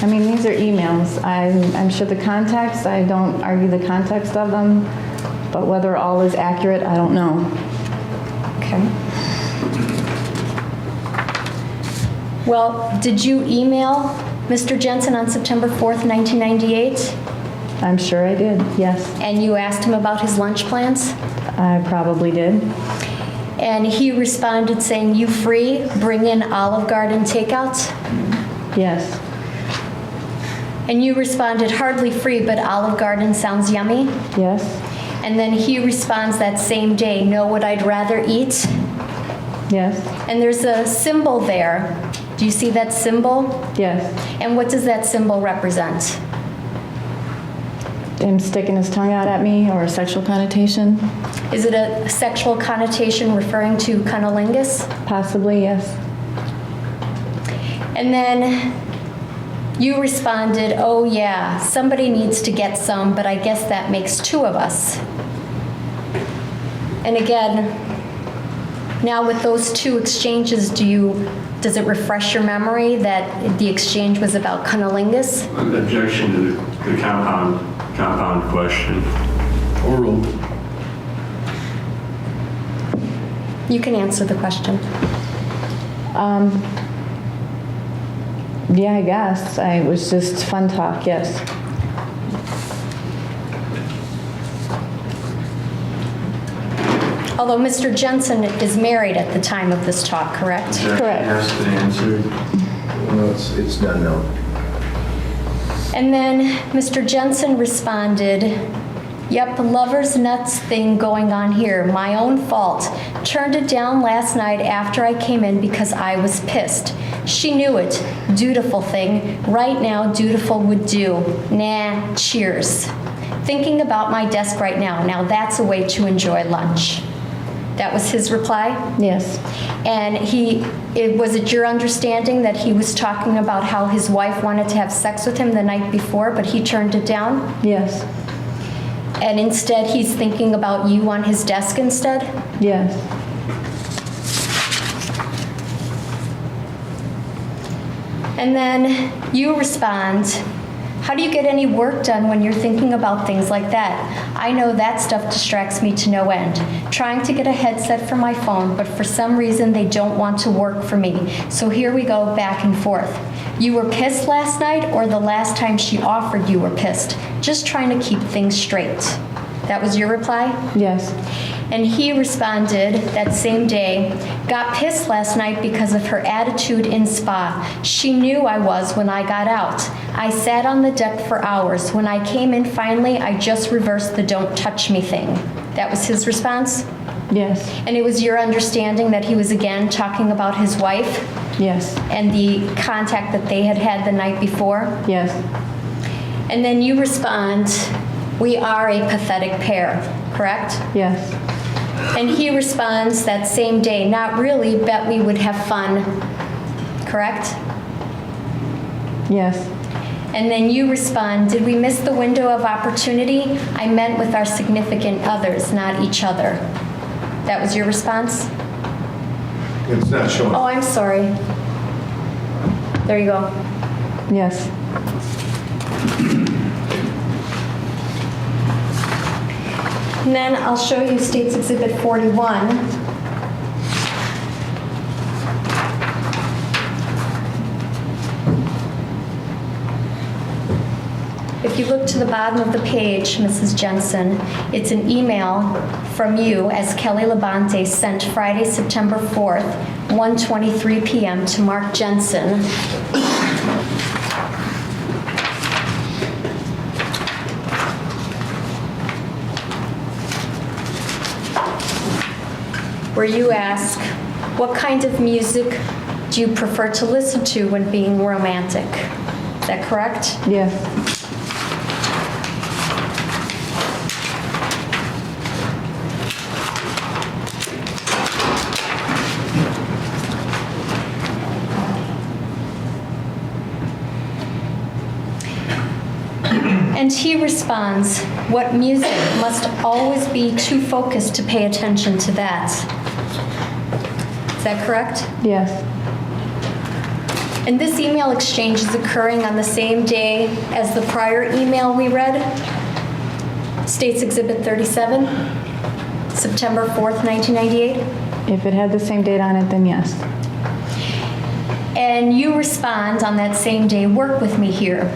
I mean, these are emails. I'm sure the context, I don't argue the context of them, but whether all is accurate, I don't know. Okay. Well, did you email Mr. Jensen on September 4th, 1998? I'm sure I did, yes. And you asked him about his lunch plans? I probably did. And he responded saying, you free? Bring in Olive Garden takeouts? Yes. And you responded, hardly free, but Olive Garden sounds yummy? Yes. And then he responds that same day, know what I'd rather eat? Yes. And there's a symbol there. Do you see that symbol? Yes. And what does that symbol represent? Him sticking his tongue out at me, or a sexual connotation? Is it a sexual connotation referring to cunnilingus? Possibly, yes. And then you responded, oh yeah, somebody needs to get some, but I guess that makes two of us. And again, now with those two exchanges, does it refresh your memory that the exchange was about cunnilingus? Objection to the compound question. Oral. You can answer the question. Yeah, I guess. It was just fun talk, yes. Although Mr. Jensen is married at the time of this talk, correct? Correct. Asked and answered. No, it's done now. And then Mr. Jensen responded, yep, lover's nuts thing going on here. My own fault. Turned it down last night after I came in because I was pissed. She knew it. Dutiful thing. Right now, dutiful would do. Nah, cheers. Thinking about my desk right now. Now that's a way to enjoy lunch. That was his reply? Yes. And was it your understanding that he was talking about how his wife wanted to have sex with him the night before, but he turned it down? Yes. And instead, he's thinking about you on his desk instead? Yes. And then you respond, how do you get any work done when you're thinking about things like that? I know that stuff distracts me to no end. Trying to get a headset for my phone, but for some reason they don't want to work for me. So here we go back and forth. You were pissed last night, or the last time she offered you were pissed? Just trying to keep things straight. That was your reply? Yes. And he responded that same day, got pissed last night because of her attitude in spa. She knew I was when I got out. I sat on the deck for hours. When I came in finally, I just reversed the don't touch me thing. That was his response? Yes. And it was your understanding that he was again talking about his wife Yes. and the contact that they had had the night before? Yes. And then you respond, we are a pathetic pair, correct? Yes. And he responds that same day, not really, bet we would have fun. Correct? Yes. And then you respond, did we miss the window of opportunity? I meant with our significant others, not each other. That was your response? It's not showing. Oh, I'm sorry. There you go. Yes. And then I'll show you State's Exhibit 41. If you look to the bottom of the page, Mrs. Jensen, it's an email from you as Kelly Labonte sent Friday, September 4th, 1:23 p.m. to Mark Jensen. Where you ask, what kind of music do you prefer to listen to when being romantic? Is that correct? Yes. And he responds, what music must always be too focused to pay attention to that. Is that correct? Yes. And this email exchange is occurring on the same day as the prior email we read, State's Exhibit 37, September 4th, 1998. If it had the same date on it, then yes. And you respond on that same day, work with me here.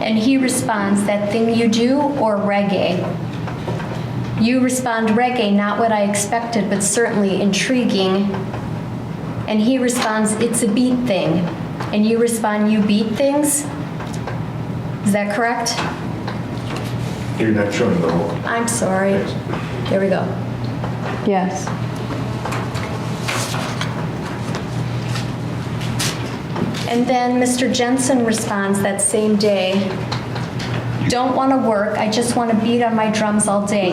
And he responds, that thing you do, or reggae? You respond, reggae, not what I expected, but certainly intriguing. And he responds, it's a beat thing. And you respond, you beat things? Is that correct? You're not showing the whole. I'm sorry. There we go. Yes. And then Mr. Jensen responds that same day, don't want to work, I just want to beat on my drums all day.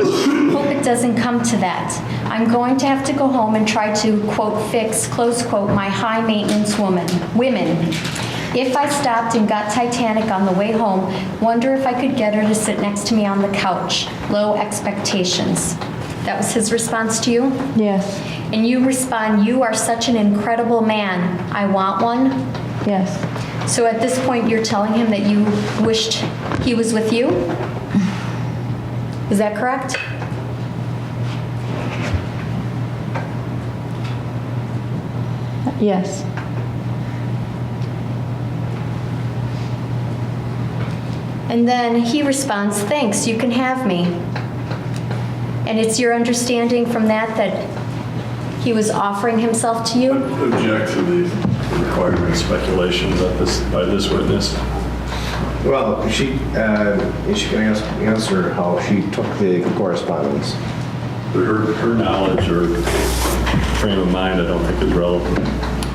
Hope it doesn't come to that. I'm going to have to go home and try to, quote, fix, close quote, my high maintenance women. If I stopped and got Titanic on the way home, wonder if I could get her to sit next to me on the couch. Low expectations. That was his response to you? Yes. And you respond, you are such an incredible man. I want one. Yes. So at this point, you're telling him that you wished he was with you? Is that correct? Yes. And then he responds, thanks, you can have me. And it's your understanding from that he was offering himself to you? Object to the requirement speculations by this witness. Well, she can answer how she took the correspondence. Her knowledge or frame of mind, I don't think is relevant.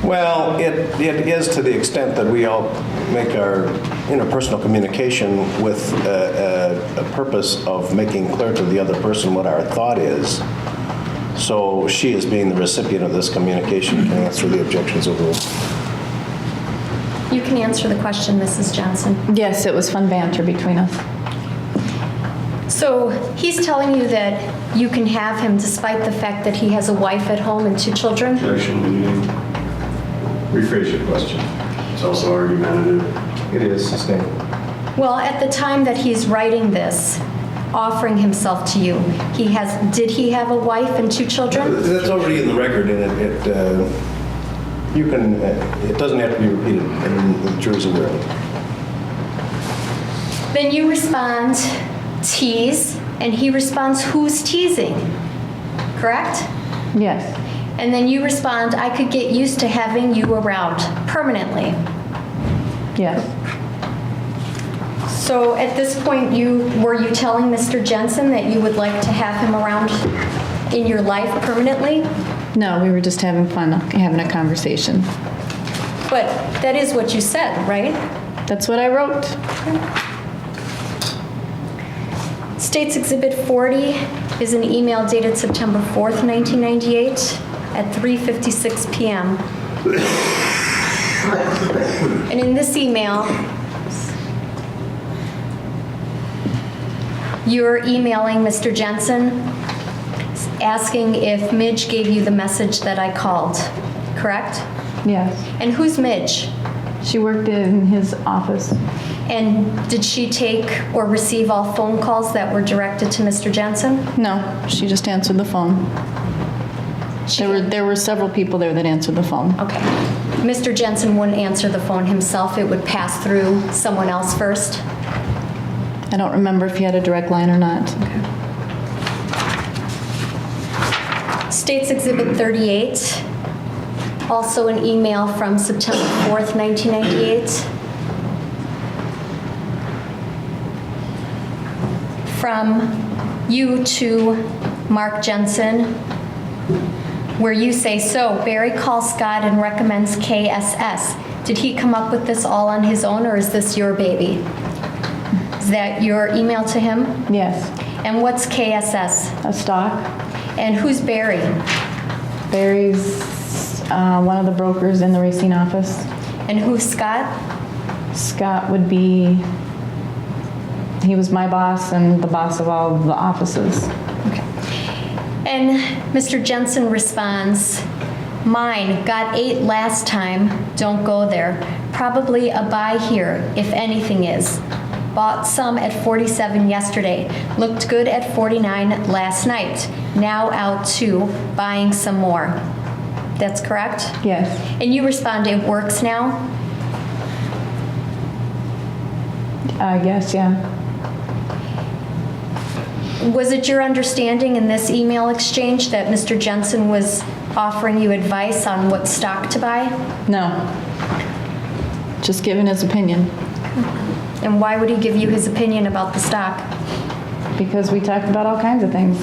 Well, it is to the extent that we all make our interpersonal communication with a purpose of making clear to the other person what our thought is. So she, as being the recipient of this communication, can answer the objections overruled. You can answer the question, Mrs. Johnson. Yes, it was fun banter between us. So he's telling you that you can have him despite the fact that he has a wife at home and 2 children? Objection, leading. Rephrase your question. It's also argumentative. It is sustained. Well, at the time that he's writing this, offering himself to you, did he have a wife and 2 children? That's already in the record, and it doesn't have to be repeated, and the jury's aware of it. Then you respond, tease, and he responds, who's teasing? Correct? Yes. And then you respond, I could get used to having you around permanently. Yes. So at this point, were you telling Mr. Jensen that you would like to have him around in your life permanently? No, we were just having fun, having a conversation. But that is what you said, right? That's what I wrote. State's Exhibit 40 is an email dated September 4th, 1998 at 3:56 p.m. And in this email, you're emailing Mr. Jensen asking if Midge gave you the message that I called, correct? Yes. And who's Midge? She worked in his office. And did she take or receive all phone calls that were directed to Mr. Jensen? No, she just answered the phone. There were several people there that answered the phone. Okay. Mr. Jensen wouldn't answer the phone himself. It would pass through someone else first? I don't remember if he had a direct line or not. State's Exhibit 38, also an email from September 4th, 1998. From you to Mark Jensen, where you say, so Barry calls Scott and recommends KSS. Did he come up with this all on his own, or is this your baby? Is that your email to him? Yes. And what's KSS? A stock. And who's Barry? Barry's one of the brokers in the Racine office. And who's Scott? Scott would be, he was my boss and the boss of all the offices. Okay. And Mr. Jensen responds, mine, got 8 last time, don't go there. Probably a buy here, if anything is. Bought some at 47 yesterday. Looked good at 49 last night. Now out too, buying some more. That's correct? Yes. And you respond, it works now? I guess, yeah. Was it your understanding in this email exchange that Mr. Jensen was offering you advice on what stock to buy? No. Just giving his opinion. And why would he give you his opinion about the stock? Because we talked about all kinds of things.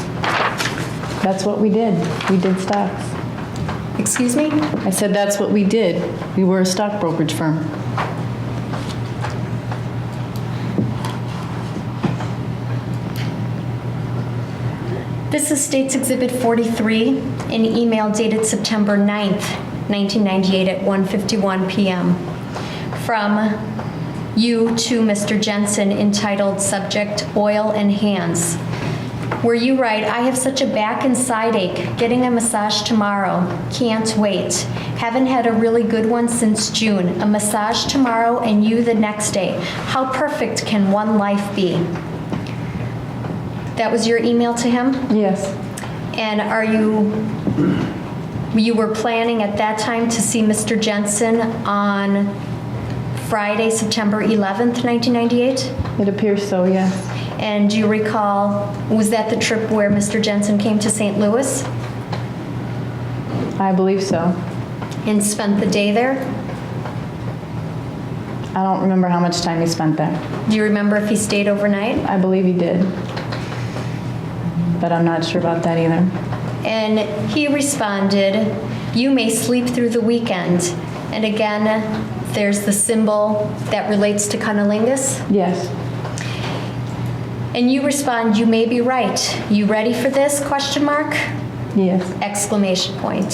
That's what we did. We did stocks. Excuse me? I said that's what we did. We were a stock brokerage firm. This is State's Exhibit 43, an email dated September 9th, 1998 at 1:51 p.m. From you to Mr. Jensen entitled Subject Oil and Hands, where you write, I have such a back and side ache, getting a massage tomorrow, can't wait. Haven't had a really good one since June. A massage tomorrow and you the next day. How perfect can one life be? That was your email to him? Yes. And you were planning at that time to see Mr. Jensen on Friday, September 11th, 1998? It appears so, yes. And do you recall, was that the trip where Mr. Jensen came to St. Louis I believe so. and spent the day there? I don't remember how much time he spent there. Do you remember if he stayed overnight? I believe he did. But I'm not sure about that either. And he responded, you may sleep through the weekend. And again, there's the symbol that relates to cunnilingus. Yes. And you respond, you may be right. You ready for this? Question mark? Yes. Exclamation point.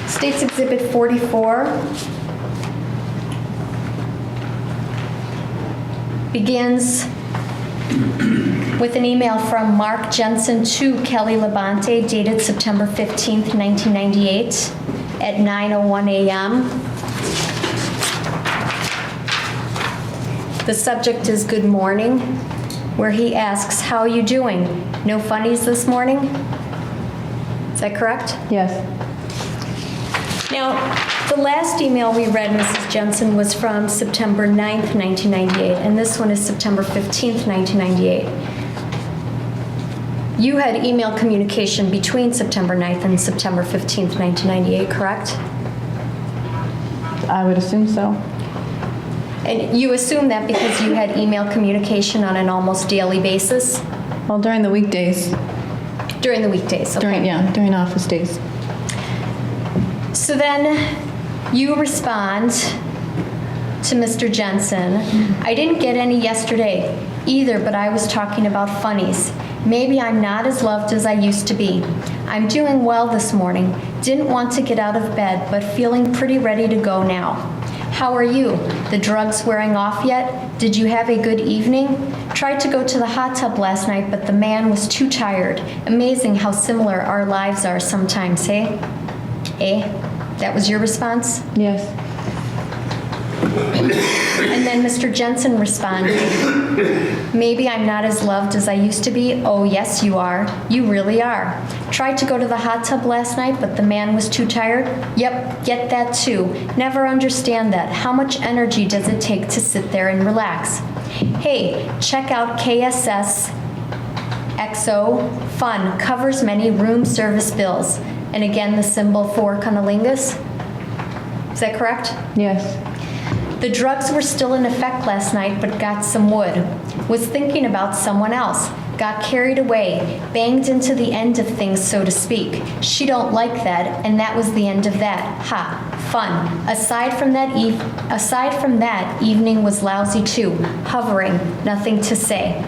State's Exhibit 44 begins with an email from Mark Jensen to Kelly Labonte dated September 15th, 1998 at 9:01 a.m. The subject is good morning, where he asks, how are you doing? No funnies this morning? Is that correct? Yes. Now, the last email we read, Mrs. Jensen, was from September 9th, 1998, and this one is September 15th, 1998. You had email communication between September 9th and September 15th, 1998, correct? I would assume so. And you assume that because you had email communication on an almost daily basis? Well, during the weekdays. During the weekdays, okay. During office days. So then you respond To Mr. Jensen, I didn't get any yesterday either, but I was talking about funnies. Maybe I'm not as loved as I used to be. I'm doing well this morning. Didn't want to get out of bed, but feeling pretty ready to go now. How are you? The drugs wearing off yet? Did you have a good evening? Tried to go to the hot tub last night, but the man was too tired. Amazing how similar our lives are sometimes, hey? Eh? That was your response? Yes. And then Mr. Jensen responded, maybe I'm not as loved as I used to be. Oh, yes, you are. You really are. Tried to go to the hot tub last night, but the man was too tired. Yep, get that too. Never understand that. How much energy does it take to sit there and relax? Hey, check out KSS XO Fun. Covers many room service bills. And again, the symbol for cunnilingus. Is that correct? Yes. The drugs were still in effect last night, but got some wood. Was thinking about someone else. Got carried away. Banged into the end of things, so to speak. She don't like that, and that was the end of that. Ha, fun. Aside from that, evening was lousy too. Hovering, nothing to say.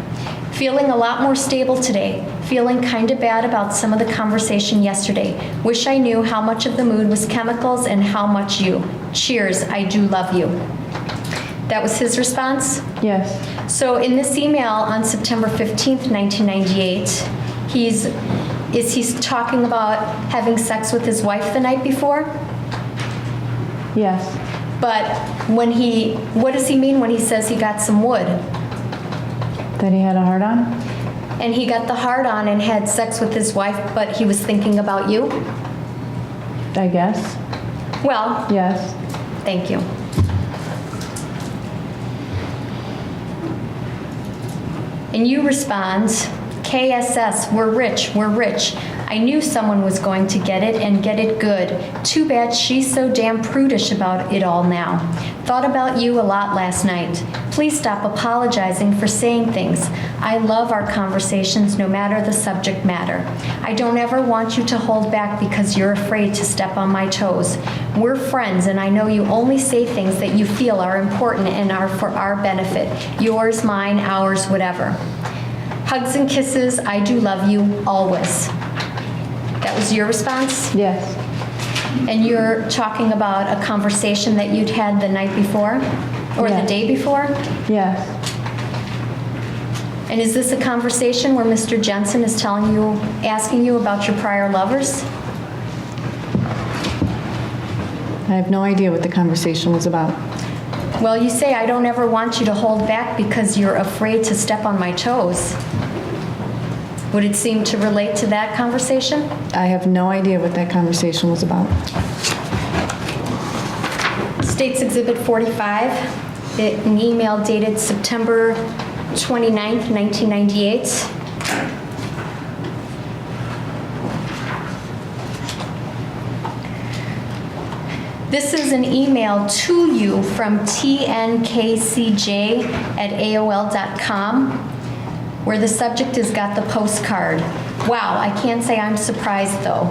Feeling a lot more stable today. Feeling kinda bad about some of the conversation yesterday. Wish I knew how much of the mood was chemicals and how much you. Cheers, I do love you. That was his response? Yes. So in this email on September 15th, 1998, is he talking about having sex with his wife the night before? Yes. But what does he mean when he says he got some wood? That he had a hard on? And he got the hard on and had sex with his wife, but he was thinking about you? I guess. Well, Yes. thank you. And you respond, KSS, we're rich, we're rich. I knew someone was going to get it and get it good. Too bad she's so damn prudish about it all now. Thought about you a lot last night. Please stop apologizing for saying things. I love our conversations no matter the subject matter. I don't ever want you to hold back because you're afraid to step on my toes. We're friends and I know you only say things that you feel are important and are for our benefit. Yours, mine, ours, whatever. Hugs and kisses, I do love you, always. That was your response? Yes. And you're talking about a conversation that you'd had the night before? Or the Yes. day before? Yes. And is this a conversation where Mr. Jensen is asking you about your prior lovers? I have no idea what the conversation was about. Well, you say, I don't ever want you to hold back because you're afraid to step on my toes. Would it seem to relate to that conversation? I have no idea what that conversation was about. State's Exhibit 45, an email dated September 29th, 1998. This is an email to you from tnkcj@aol.com, where the subject has got the postcard. Wow, I can't say I'm surprised though.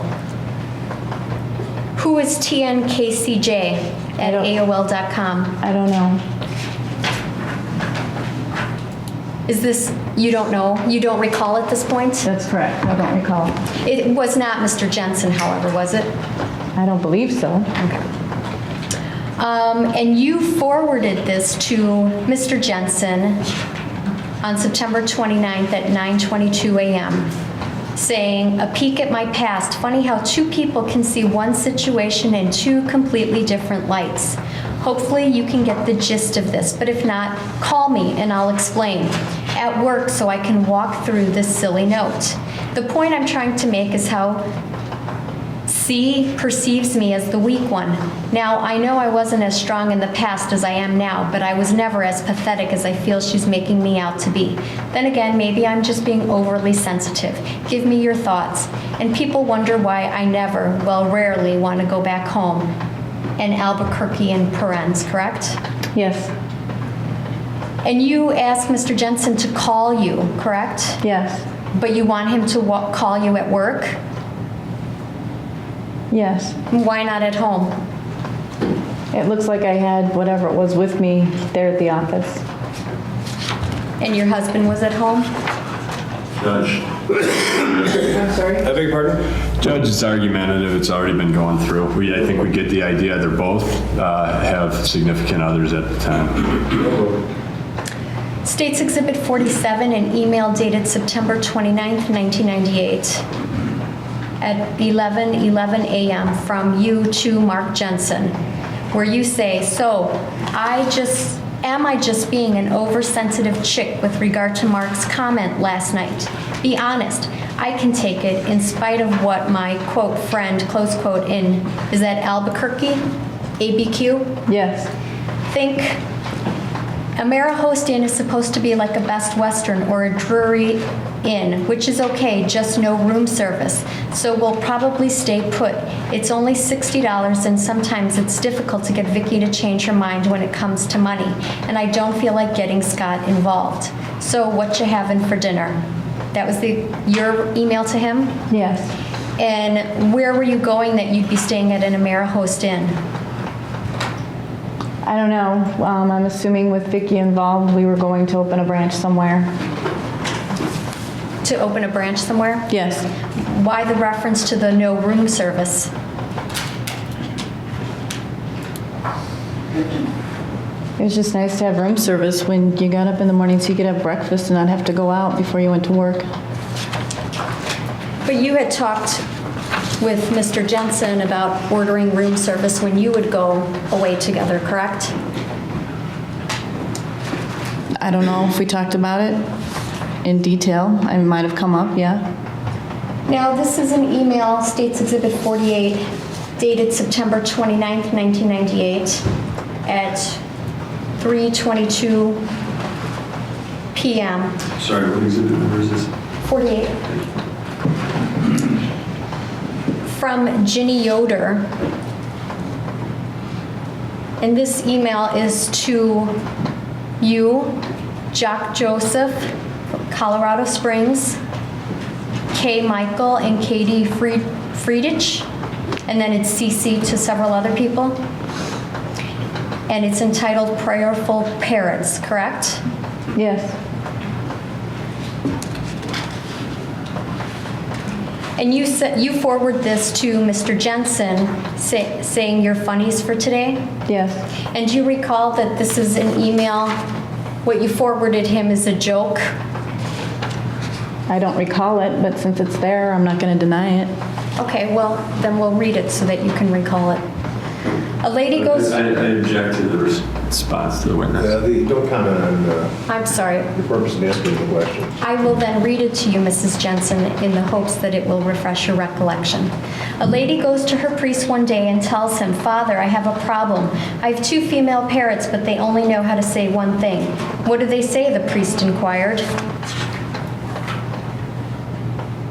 Who is tnkcj@aol.com? I don't know. Is this, you don't know? You don't recall at this point? That's correct. I don't recall. It was not Mr. Jensen, however, was it? I don't believe so. Okay. And you forwarded this to Mr. Jensen on September 29th at 9:22 a.m., saying, a peek at my past. Funny how two people can see one situation in two completely different lights. Hopefully you can get the gist of this, but if not, call me and I'll explain. At work so I can walk through this silly note. The point I'm trying to make is how C perceives me as the weak one. Now, I know I wasn't as strong in the past as I am now, but I was never as pathetic as I feel she's making me out to be. Then again, maybe I'm just being overly sensitive. Give me your thoughts. And people wonder why I never, well, rarely want to go back home. And Albuquerque in parens, correct? Yes. And you asked Mr. Jensen to call you, correct? Yes. But you want him to call you at work? Yes. Why not at home? It looks like I had whatever it was with me there at the office. And your husband was at home? Judge, I'm sorry? I beg your pardon? Judge, it's argumentative, it's already been going through. I think we get the idea, they're both have significant others at the time. States Exhibit 47, an email dated September 29th, 1998 at 11:11 a.m. from you to Mark Jensen, where you say, so am I just being an oversensitive chick with regard to Mark's comment last night? Be honest, I can take it in spite of what my quote friend, close quote, in, is that Albuquerque? ABQ? Yes. Think AmeriHost Inn is supposed to be like a Best Western or a Drury Inn, which is okay, just no room service. So we'll probably stay put. It's only $60 and sometimes it's difficult to get Vicky to change her mind when it comes to money. And I don't feel like getting Scott involved. So what you having for dinner? That was your email to him? Yes. And where were you going that you'd be staying at an AmeriHost Inn? I don't know. I'm assuming with Vicky involved, we were going to open a branch somewhere. To open a branch somewhere? Yes. Why the reference to the no room service? It was just nice to have room service when you got up in the morning so you could have breakfast and not have to go out before you went to work. But you had talked with Mr. Jensen about ordering room service when you would go away together, correct? I don't know if we talked about it in detail. I might have come up, yeah. Now, this is an email, States Exhibit 48, dated September 29th, 1998 at 3:22 p.m. sorry, what exhibit number is this? 48. From Ginny Yoder. And this email is to you, Jock Joseph, Colorado Springs, Kay Michael, and Katie Friedrich. And then it's CC to several other people. And it's entitled Prayerful Parrots, correct? Yes. And you forward this to Mr. Jensen, saying your funnies for today? Yes. And do you recall that this is an email, what you forwarded him is a joke? I don't recall it, but since it's there, I'm not going to deny it. Okay, well, then we'll read it so that you can recall it. A lady goes... I object to the response to the witness. Don't comment on I'm sorry. the purpose of answering the question. I will then read it to you, Mrs. Jensen, in the hopes that it will refresh your recollection. A lady goes to her priest one day and tells him, Father, I have a problem. I have 2 female parrots, but they only know how to say one thing. What do they say? The priest inquired.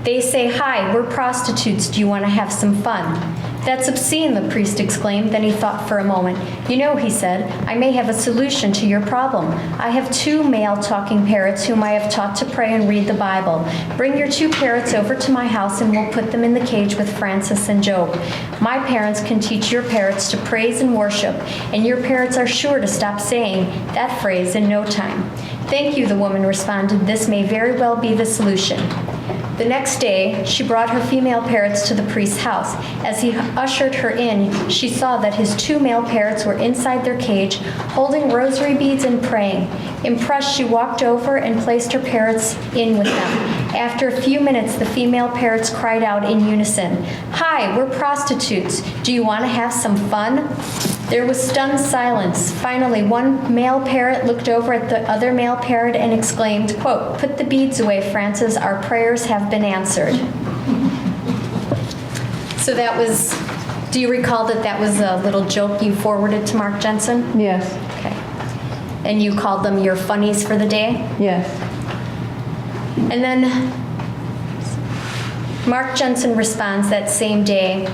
They say, hi, we're prostitutes. Do you want to have some fun? That's obscene, the priest exclaimed. Then he thought for a moment. You know, he said, I may have a solution to your problem. I have 2 male talking parrots whom I have taught to pray and read the Bible. Bring your 2 parrots over to my house and we'll put them in the cage with Francis and Job. My parents can teach your parrots to praise and worship, and your parrots are sure to stop saying that phrase in no time. Thank you, the woman responded. This may very well be the solution. The next day, she brought her female parrots to the priest's house. As he ushered her in, she saw that his 2 male parrots were inside their cage, holding rosary beads and praying. Impressed, she walked over and placed her parrots in with them. After a few minutes, the female parrots cried out in unison, Hi, we're prostitutes. Do you want to have some fun? There was stunned silence. Finally, one male parrot looked over at the other male parrot and exclaimed, quote, Put the beads away, Francis. Our prayers have been answered. So that was, do you recall that that was a little joke you forwarded to Mark Jensen? Yes. Okay. And you called them your funnies for the day? Yes. And then Mark Jensen responds that same day,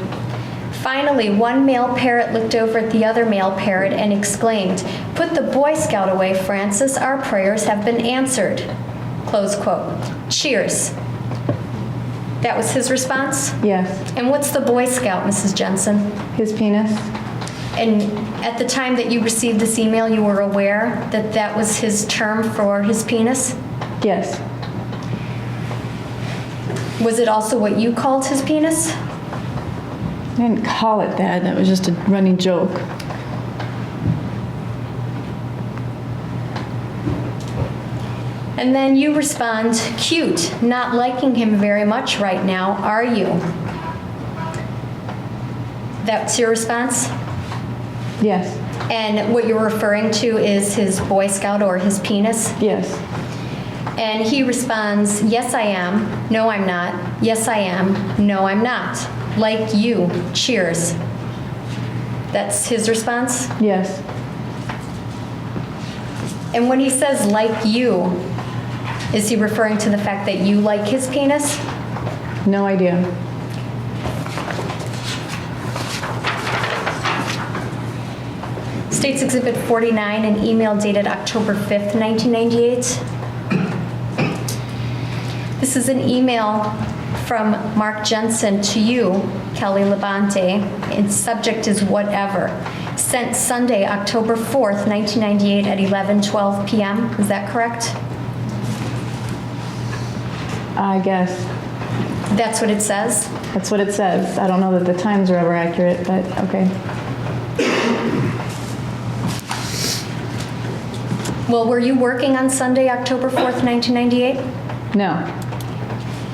Finally, one male parrot looked over at the other male parrot and exclaimed, Put the Boy Scout away, Francis. Our prayers have been answered. Close quote. Cheers. That was his response? Yes. And what's the Boy Scout, Mrs. Jensen? His penis. And at the time that you received this email, you were aware that that was his term for his penis? Yes. Was it also what you called his penis? I didn't call it that. That was just a running joke. And then you respond, cute, not liking him very much right now, are you? That's your response? Yes. And what you're referring to is his Boy Scout or his penis? Yes. And he responds, yes, I am. No, I'm not. Yes, I am. No, I'm not. Like you. Cheers. That's his response? Yes. And when he says like you, is he referring to the fact that you like his penis? No idea. State's Exhibit 49, an email dated October 5th, 1998. This is an email from Mark Jensen to you, Kelly Labonte. Its subject is whatever. Sent Sunday, October 4th, 1998 at 11:12 p.m. Is that correct? I guess. That's what it says? That's what it says. I don't know that the times are ever accurate, but okay. Well, were you working on Sunday, October 4th, 1998? No.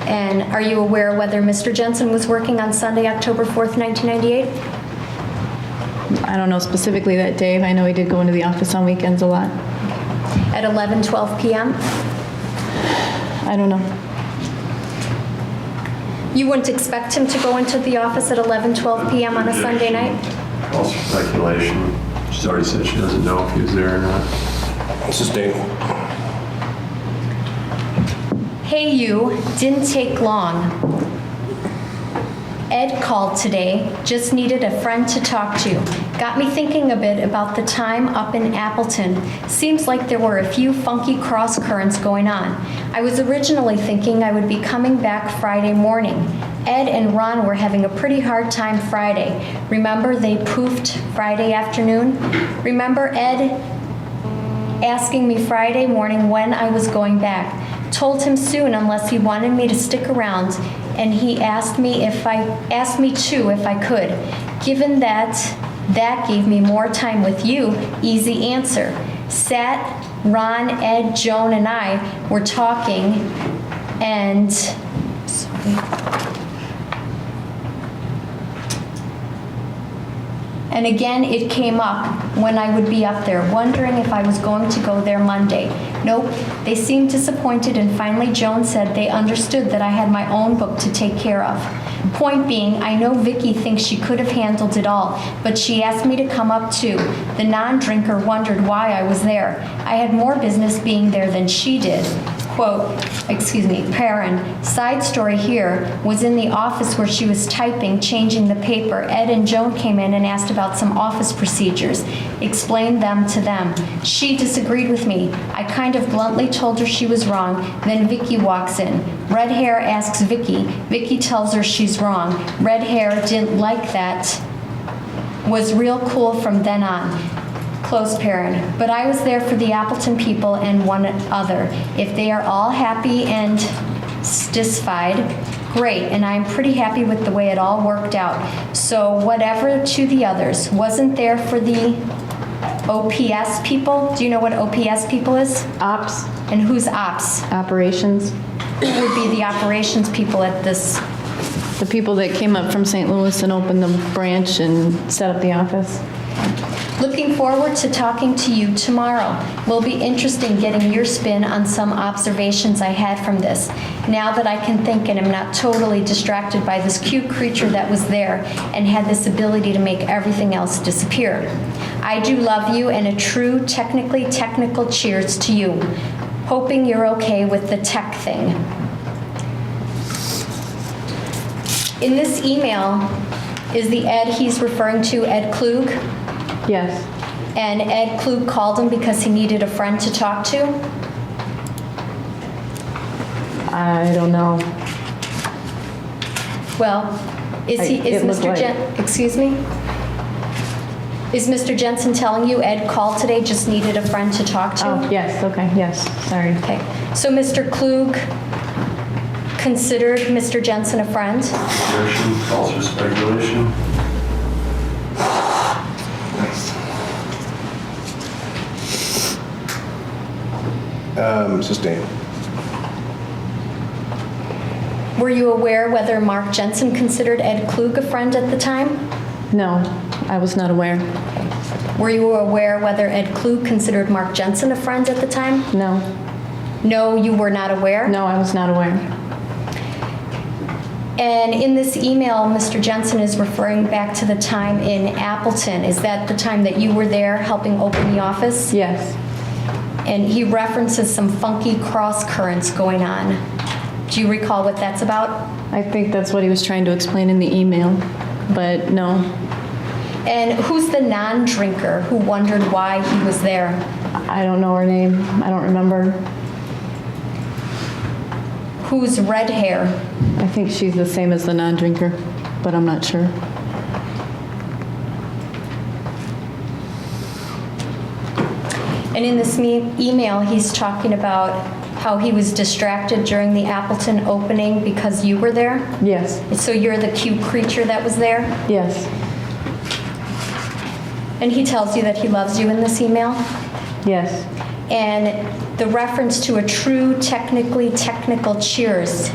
And are you aware whether Mr. Jensen was working on Sunday, October 4th, 1998? I don't know specifically that day. I know he did go into the office on weekends a lot. At 11:12 p.m.? I don't know. You wouldn't expect him to go into the office at 11:12 p.m. on a Sunday night? Also speculation. She's already said she doesn't know if he was there or not. Sustained. Hey you, didn't take long. Ed called today, just needed a friend to talk to. Got me thinking a bit about the time up in Appleton. Seems like there were a few funky cross currents going on. I was originally thinking I would be coming back Friday morning. Ed and Ron were having a pretty hard time Friday. Remember they poofed Friday afternoon? Remember Ed asking me Friday morning when I was going back. Told him soon unless he wanted me to stick around, and he asked me too if I could. Given that gave me more time with you, easy answer. Sat, Ron, Ed, Joan, and I were talking, and And again, it came up when I would be up there, wondering if I was going to go there Monday. Nope, they seemed disappointed, and finally Joan said they understood that I had my own book to take care of. Point being, I know Vicky thinks she could have handled it all, but she asked me to come up too. The non-drinker wondered why I was there. I had more business being there than she did. Parent, side story here, was in the office where she was typing, changing the paper. Ed and Joan came in and asked about some office procedures. Explained them to them. She disagreed with me. I kind of bluntly told her she was wrong. Then Vicky walks in. Red hair asks Vicky. Vicky tells her she's wrong. Red hair didn't like that. Was real cool from then on. Close parent. But I was there for the Appleton people and one other. If they are all happy and satisfied, great, and I'm pretty happy with the way it all worked out. So whatever to the others. Wasn't there for the OPS people? Do you know what OPS people is? Ops. And who's ops? Operations. Who would be the operations people at this? The people that came up from St. Louis and opened the branch and set up the office. Looking forward to talking to you tomorrow. Will be interesting getting your spin on some observations I had from this. Now that I can think and am not totally distracted by this cute creature that was there and had this ability to make everything else disappear. I do love you, and a true technical cheers to you. Hoping you're okay with the tech thing. In this email, is the Ed he's referring to Ed Klug? Yes. And Ed Klug called him because he needed a friend to talk to? I don't know. Well, is It looked Mr. like- Excuse me? Is Mr. Jensen telling you Ed called today, just needed a friend to talk to? Oh, yes, okay, yes, sorry. Okay, so Mr. Klug considered Mr. Jensen a friend? Assertion, false or speculation? Sustained. Were you aware whether Mark Jensen considered Ed Klug a friend at the time? No, I was not aware. Were you aware whether Ed Klug considered Mark Jensen a friend at the time? No, No, you were not aware? no, I was not aware. And in this email, Mr. Jensen is referring back to the time in Appleton. Is that the time that you were there helping open the office? Yes, And he references some funky cross currents going on. Do you recall what that's about? I think that's what he was trying to explain in the email, but no, And who's the non-drinker who wondered why he was there? I don't know her name, I don't remember. Who's red hair? I think she's the same as the non-drinker, but I'm not sure. And in this email, he's talking about how he was distracted during the Appleton opening because you were there? Yes, So you're the cute creature that was there? yes, And he tells you that he loves you in this email? yes. And the reference to a true technical cheers,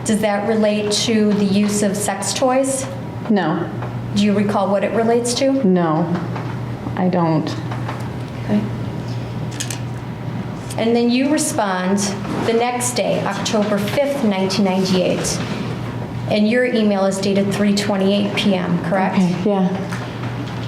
does that relate to the use of sex toys? No, Do you recall what it relates to? no, I don't. Okay. And then you respond the next day, October 5th, 1998. And your email is dated 3:28 p.m., correct? Okay, yeah,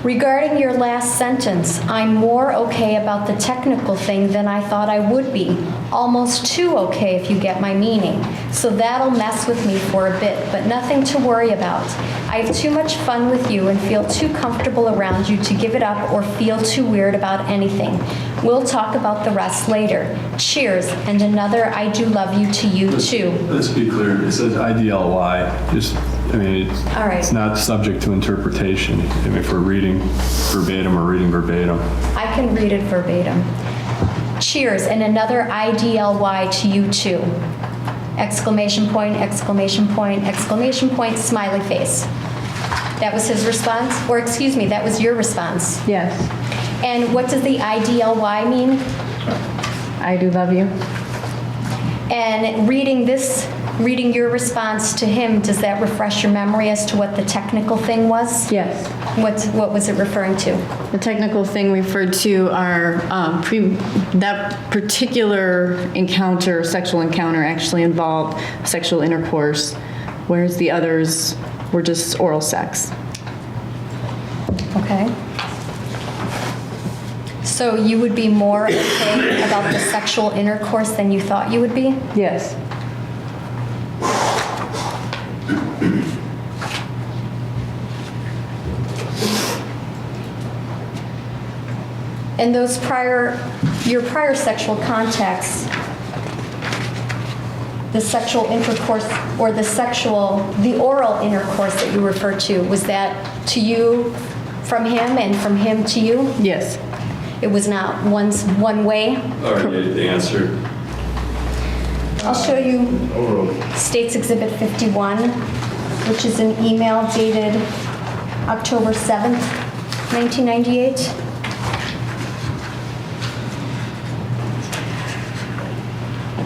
Regarding your last sentence, I'm more okay about the technical thing than I thought I would be. Almost too okay if you get my meaning. So that'll mess with me for a bit, but nothing to worry about. I have too much fun with you and feel too comfortable around you to give it up or feel too weird about anything. We'll talk about the rest later. Cheers, and another I do love you to you too. Let's be clear, it says IDLY, just, I mean, All right. it's not subject to interpretation. I mean, if we're reading verbatim or reading verbatim. I can read it verbatim. Cheers, and another IDLY to you too. Exclamation point, exclamation point, exclamation point, smiley face. That was his response? Or excuse me, that was your response. yes, And what does the IDLY mean? I do love you. And reading your response to him, does that refresh your memory as to what the technical thing was? Yes. What was it referring to? The technical thing referred to our, that particular encounter, sexual encounter, actually involved sexual intercourse, whereas the others were just oral sex. Okay. So you would be more okay about the sexual intercourse than you thought you would be? Yes. And your prior sexual contacts, the sexual intercourse or the oral intercourse that you referred to, was that to you from him and from him to you? Yes. It was not one way? Already answered. I'll show you State's Exhibit 51, which is an email dated October 7th, 1998.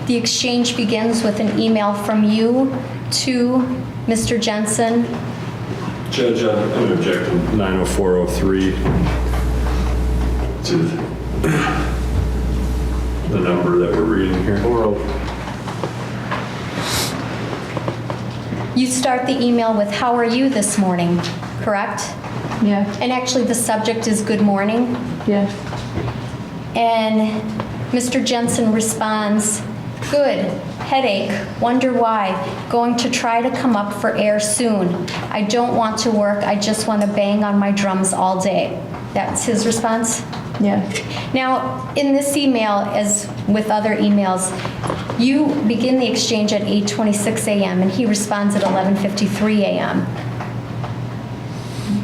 The exchange begins with an email from you to Mr. Jensen. Judge, I'm objecting 90403 to the number that we're reading here. You start the email with, "How are you this morning?" Correct? Yeah. And actually the subject is "Good morning." Yes. And Mr. Jensen responds, "Good, headache, wonder why, going to try to come up for air soon. I don't want to work, I just want to bang on my drums all day." That's his response? Yeah. Now, in this email, as with other emails, you begin the exchange at 8:26 a.m. and he responds at 11:53 a.m.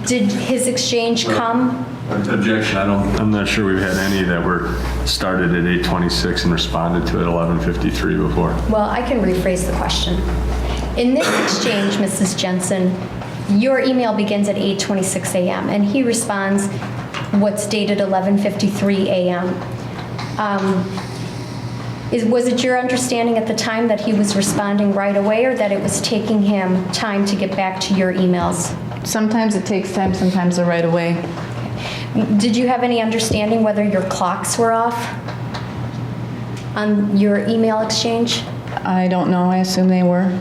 Did his exchange come Objection, I'm not sure we've had any that were started at 8:26 and responded to at 11:53 before. Well, I can rephrase the question. In this exchange, Mrs. Jensen, your email begins at 8:26 a.m. and he responds what's dated 11:53 a.m. Was it your understanding at the time that he was responding right away or that it was taking him time to get back to your emails? Sometimes it takes time, sometimes they're right away. Did you have any understanding whether your clocks were off on your email exchange? I don't know, I assume they were.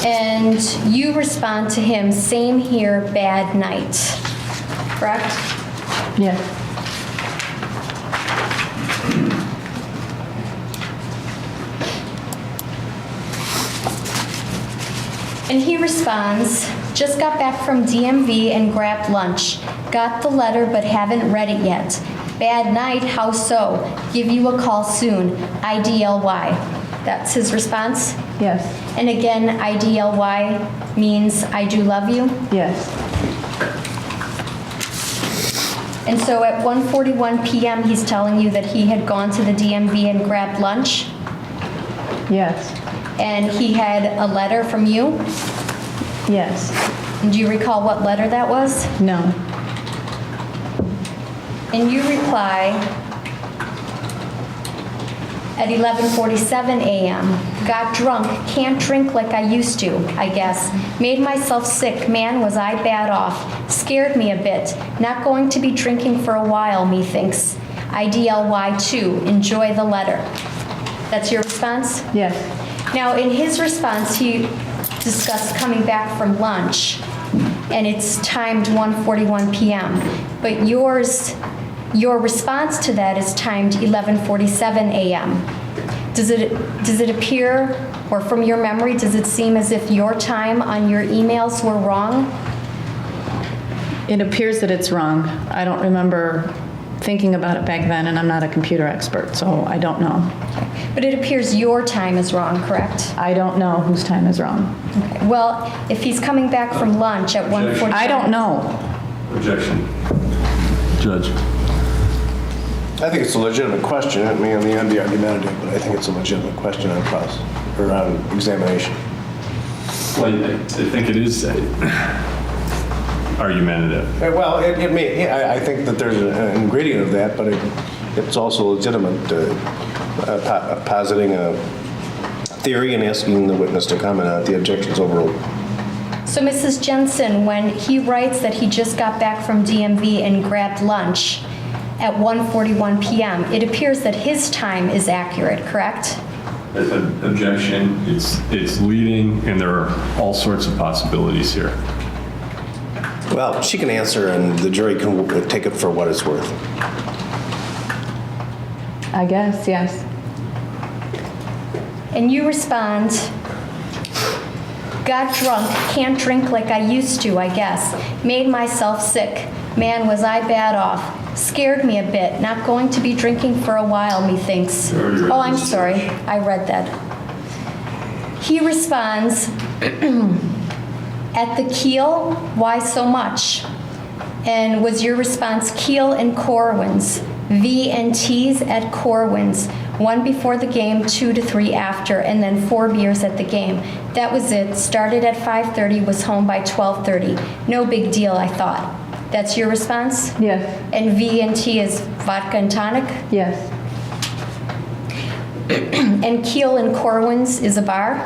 And you respond to him, same here, bad night, correct? Yes. And he responds, just got back from DMV and grabbed lunch. Got the letter but haven't read it yet. Bad night, how so? Give you a call soon. IDLY. That's his response? Yes. And again, IDLY means I do love you? Yes. And so at 1:41 p.m., he's telling you that he had gone to the DMV and grabbed lunch? Yes. And he had a letter from you? Yes. And do you recall what letter that was? No. And you reply at 11:47 a.m. Got drunk, can't drink like I used to, I guess. Made myself sick, man, was I bad off. Scared me a bit. Not going to be drinking for a while, methinks. IDLY 2, enjoy the letter. That's your response? Yes. Now, in his response, he discussed coming back from lunch, and it's timed 1:41 p.m. But your response to that is timed 11:47 a.m. Does it appear, or from your memory, does it seem as if your time on your emails were wrong? It appears that it's wrong. I don't remember thinking about it back then, and I'm not a computer expert, so I don't know. But it appears your time is wrong, correct? I don't know whose time is wrong. Okay. Well, if he's coming back from lunch at 1:45... I don't know. Objection. Judge. I think it's a legitimate question. I mean, on the end, be argumentative, but I think it's a legitimate question on cross, or on examination. Well, I think it is argumentative. Well, it may, yeah, I think that there's an ingredient of that, but it's also legitimate, positing a theory and asking the witness to comment on it. The objection's overruled. So, Mrs. Jensen, when he writes that he just got back from DMV and grabbed lunch at 1:41 p.m., it appears that his time is accurate, correct? Objection. It's leading, and there are all sorts of possibilities here. Well, she can answer, and the jury can take it for what it's worth. I guess, yes. And you respond, got drunk, can't drink like I used to, I guess. Made myself sick. Man, was I bad off. Scared me a bit. Not going to be drinking for a while, methinks. Oh, I'm sorry. I read that. He responds, at the keel, why so much? And was your response Keel and Corwin's? V and T's at Corwin's. 1 before the game, 2 to 3 after, and then 4 beers at the game. That was it. Started at 5:30, was home by 12:30. No big deal, I thought. That's your response? Yes. And V and T is vodka and tonic? Yes. And Keel and Corwin's is a bar?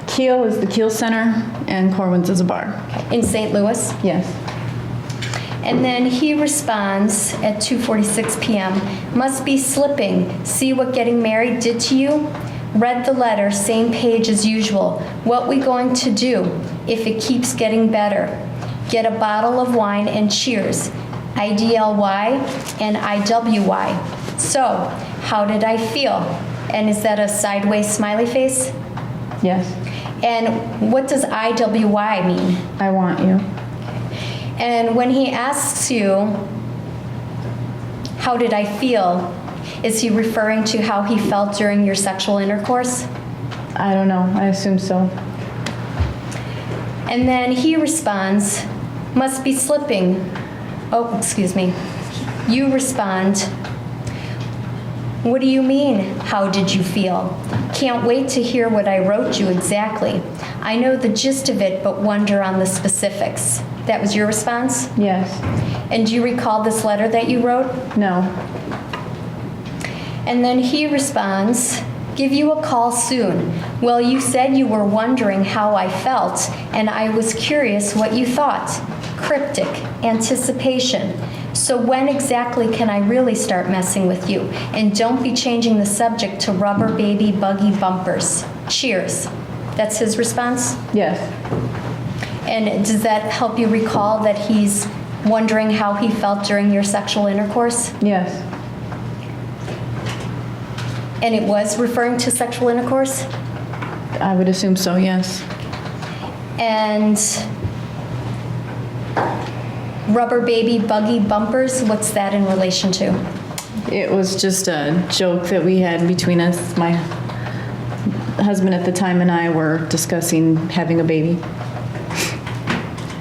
Keel is the Keel Center, and Corwin's is a bar. In St. Louis? Yes. And then he responds at 2:46 p.m., must be slipping. See what getting married did to you? Read the letter, same page as usual. What we going to do if it keeps getting better? Get a bottle of wine and cheers. IDLY and IWY. So, how did I feel? And is that a sideways smiley face? Yes. And what does IWY mean? I want you. And when he asks you, how did I feel? Is he referring to how he felt during your sexual intercourse? I don't know. I assume so. And then he responds, Must be slipping. Oh, excuse me. You respond, what do you mean, how did you feel? Can't wait to hear what I wrote you exactly. I know the gist of it, but wonder on the specifics. That was your response? Yes. And do you recall this letter that you wrote? No. And then he responds, give you a call soon. Well, you said you were wondering how I felt, and I was curious what you thought. Cryptic, anticipation. So when exactly can I really start messing with you? And don't be changing the subject to rubber baby buggy bumpers. Cheers. That's his response? Yes. And does that help you recall that he's wondering how he felt during your sexual intercourse? Yes. And it was referring to sexual intercourse? I would assume so, yes. And rubber baby buggy bumpers, what's that in relation to? It was just a joke that we had between us. My husband at the time and I were discussing having a baby.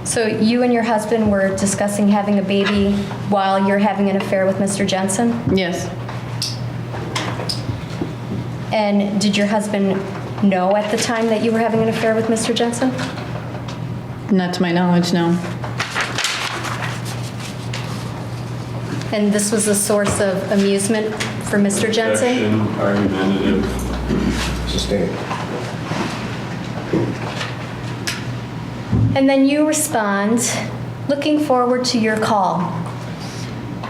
So you and your husband were discussing having a baby while you're having an affair with Mr. Jensen? Yes. And did your husband know at the time that you were having an affair with Mr. Jensen? Not to my knowledge, no. And this was a source of amusement for Mr. Jensen? Objection, argumentative. Sustained. And then you respond, looking forward to your call.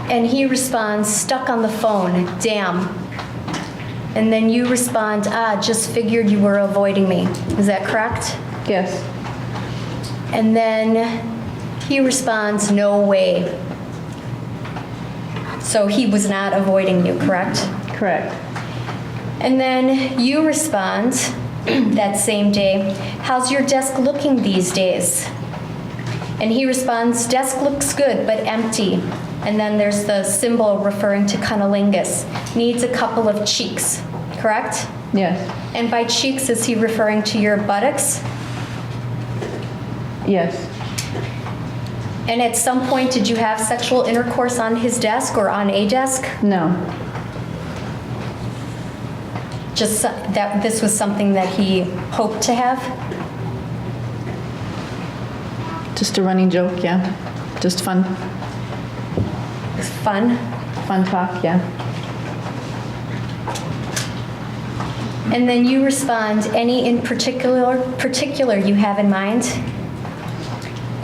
And he responds, stuck on the phone, damn. And then you respond, just figured you were avoiding me. Is that correct? Yes. And then he responds, no way. So he was not avoiding you, correct? Correct. And then you respond that same day, how's your desk looking these days? And he responds, desk looks good, but empty. And then there's the symbol referring to cunnilingus. Needs a couple of cheeks, correct? Yes. And by cheeks, is he referring to your buttocks? Yes. And at some point, did you have sexual intercourse on his desk or on a desk? No. Just that this was something that he hoped to have? Just a running joke, yeah. Just fun. Fun? Fun talk, yeah. And then you respond, any in particular you have in mind?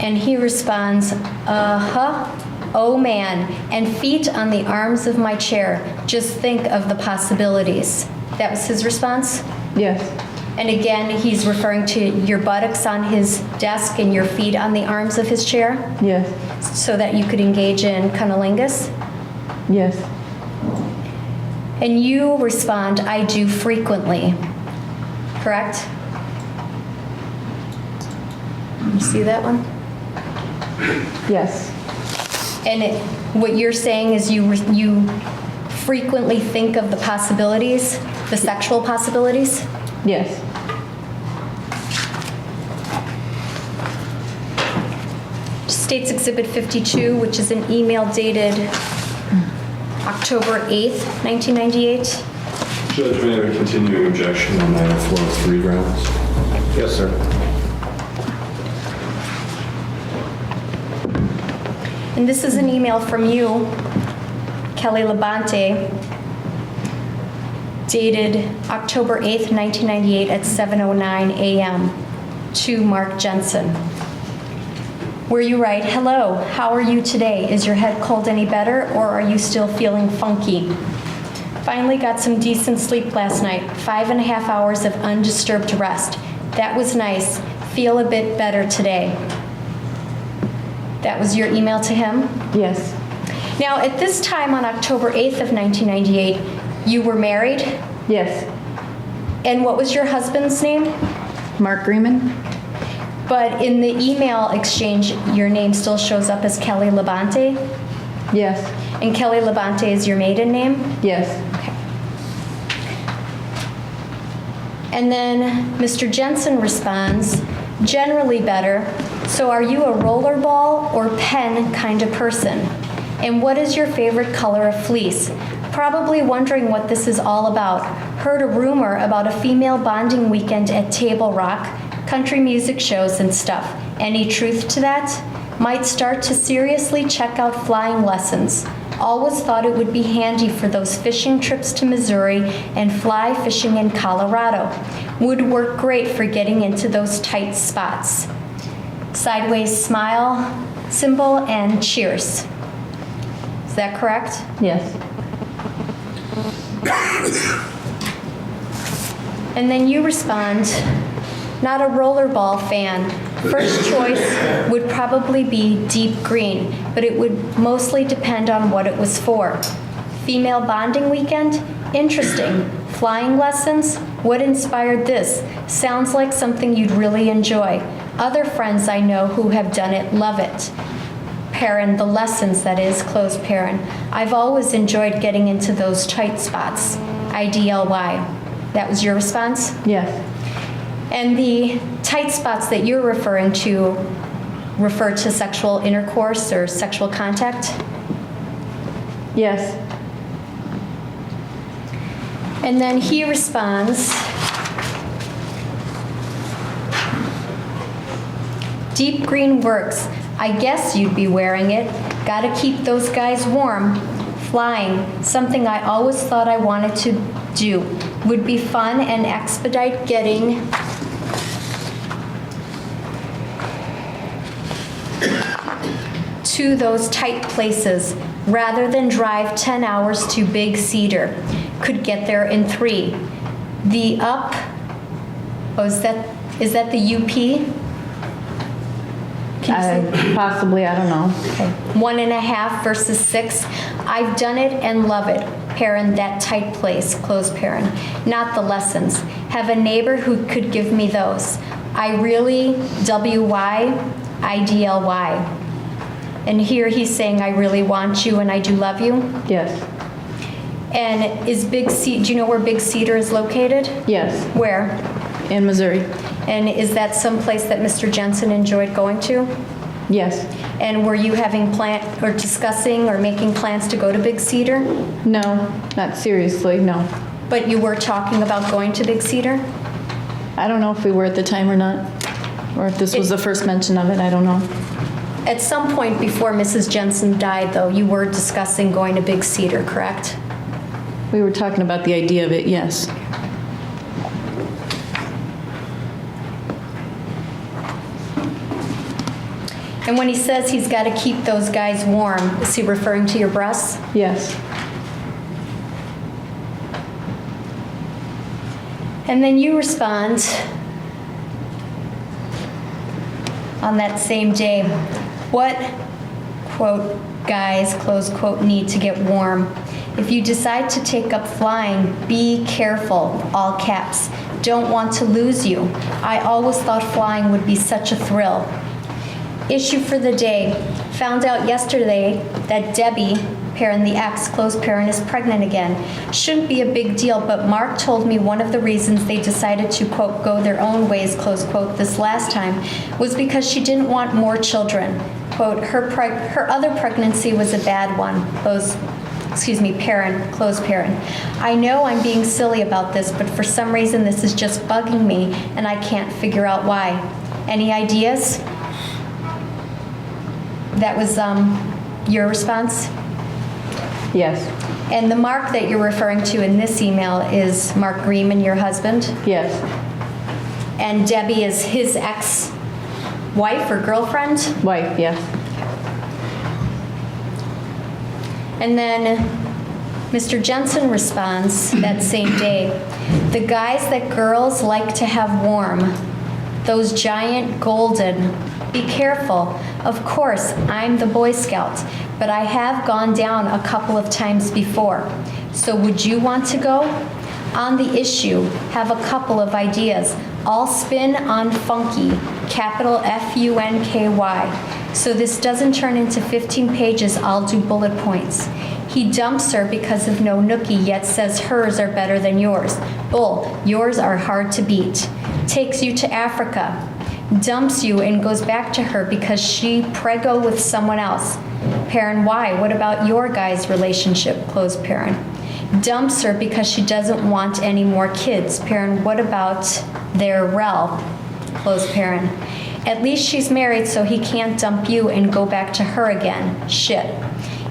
And he responds, oh man, and feet on the arms of my chair. Just think of the possibilities. That was his response? Yes. And again, he's referring to your buttocks on his desk and your feet on the arms of his chair? Yes. So that you could engage in cunnilingus? Yes. And you respond, I do frequently. Correct? You see that one? Yes. And what you're saying is you frequently think of the possibilities, the sexual possibilities? Yes. States Exhibit 52, which is an email dated October 8th, 1998. Judge, may I have a continuing objection on 90403 grounds? Yes, sir. And this is an email from you, Kelly Labonte, dated October 8th, 1998 at 7:09 a.m. to Mark Jensen, where you write, hello, how are you today? Is your head cold any better, or are you still feeling funky? Finally got some decent sleep last night, 5.5 hours of undisturbed rest. That was nice. Feel a bit better today. That was your email to him? Yes. Now, at this time on October 8th of 1998, you were married? Yes. And what was your husband's name? Mark Greenman? But in the email exchange, your name still shows up as Kelly Labonte? Yes. And Kelly Labonte is your maiden name? Yes. Okay. And then Mr. Jensen responds, generally better. So are you a rollerball or pen kind of person? And what is your favorite color of fleece? Probably wondering what this is all about. Heard a rumor about a female bonding weekend at Table Rock, country music shows and stuff. Any truth to that? Might start to seriously check out flying lessons. Always thought it would be handy for those fishing trips to Missouri and fly fishing in Colorado. Would work great for getting into those tight spots. Sideways smile symbol and cheers. Is that correct? Yes. And then you respond, not a rollerball fan. First choice would probably be deep green, but it would mostly depend on what it was for. Female bonding weekend? Interesting. Flying lessons? What inspired this? Sounds like something you'd really enjoy. Other friends I know who have done it love it. Paren, the lessons, that is, close paren. I've always enjoyed getting into those tight spots. IDLY. That was your response? Yes. And the tight spots that you're referring to refer to sexual intercourse or sexual contact? Yes. And then he responds, deep green works. I guess you'd be wearing it. Gotta keep those guys warm. Flying, something I always thought I wanted to do. Would be fun and expedite getting to those tight places rather than drive 10 hours to Big Cedar. Could get there in 3. The up, oh, is that the UP? Can you say? Possibly, I don't know. Okay. 1.5 versus 6. I've done it and love it. Paren, that tight place, close paren. Not the lessons. Have a neighbor who could give me those. I really, WY, IDLY. And here he's saying, I really want you and I do love you. Yes. And is Big Cedar, do you know where Big Cedar is located? Yes. Where? In Missouri. And is that some place that Mr. Jensen enjoyed going to? Yes. And were you having or discussing or making plans to go to Big Cedar? No, not seriously, no. But you were talking about going to Big Cedar? I don't know if we were at the time or not, or if this was the first mention of it, I don't know. At some point before Mrs. Jensen died, though, you were discussing going to Big Cedar, correct? We were talking about the idea of it, yes. And when he says he's got to keep those guys warm, is he referring to your breasts? Yes. And then you respond on that same day, what, quote, guys, close quote, need to get warm? If you decide to take up flying, be careful, all caps. Don't want to lose you. I always thought flying would be such a thrill. Issue for the day. Found out yesterday that Debbie, parent the ex, close parent, is pregnant again. Shouldn't be a big deal, but Mark told me one of the reasons they decided to, quote, go their own ways, close quote, this last time was because she didn't want more children. Quote, her other pregnancy was a bad one, parent, close parent. I know I'm being silly about this, but for some reason this is just bugging me and I can't figure out why. Any ideas? That was your response? Yes. And the Mark that you're referring to in this email is Mark Grieman, your husband? Yes. And Debbie is his ex-wife or girlfriend? Wife, yes. And then Mr. Jensen responds that same day, the guys that girls like to have warm, those giant golden, be careful. Of course, I'm the Boy Scout, but I have gone down a couple of times before. So would you want to go? On the issue, have a couple of ideas. All spin on funky, capital F-U-N-K-Y. So this doesn't turn into 15 pages, I'll do bullet points. He dumps her because of no nookie, yet says hers are better than yours. Bull, yours are hard to beat. Takes you to Africa. dumps you and goes back to her because she preggo with someone else. Parent, why? What about your guys' relationship? Close parent. Dumps her because she doesn't want any more kids. Parent, what about their rel? Close parent. At least she's married, so he can't dump you and go back to her again. Shit.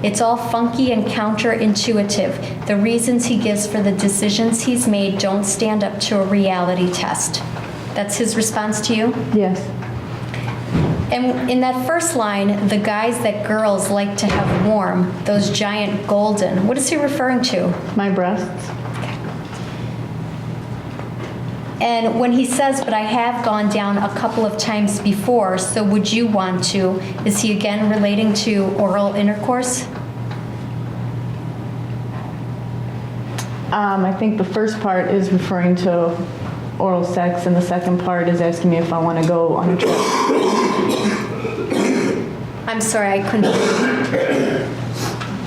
It's all funky and counterintuitive. The reasons he gives for the decisions he's made don't stand up to a reality test. That's his response to you? Yes. And in that first line, the guys that girls like to have warm, those giant golden, what is he referring to? My breasts. And when he says, but I have gone down a couple of times before, so would you want to, is he again relating to oral intercourse? I think the first part is referring to oral sex, and the second part is asking me if I want to go on a trip. I'm sorry, I couldn't.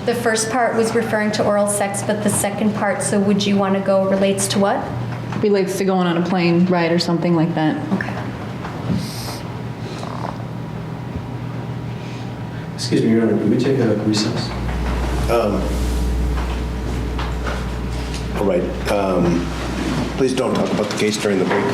The first part was referring to oral sex, but the second part, so would you want to go, relates to what? Relates to going on a plane ride or something like that. Okay. Excuse me, Your Honor, can we take a recess? All right. Please don't talk about the case during the break.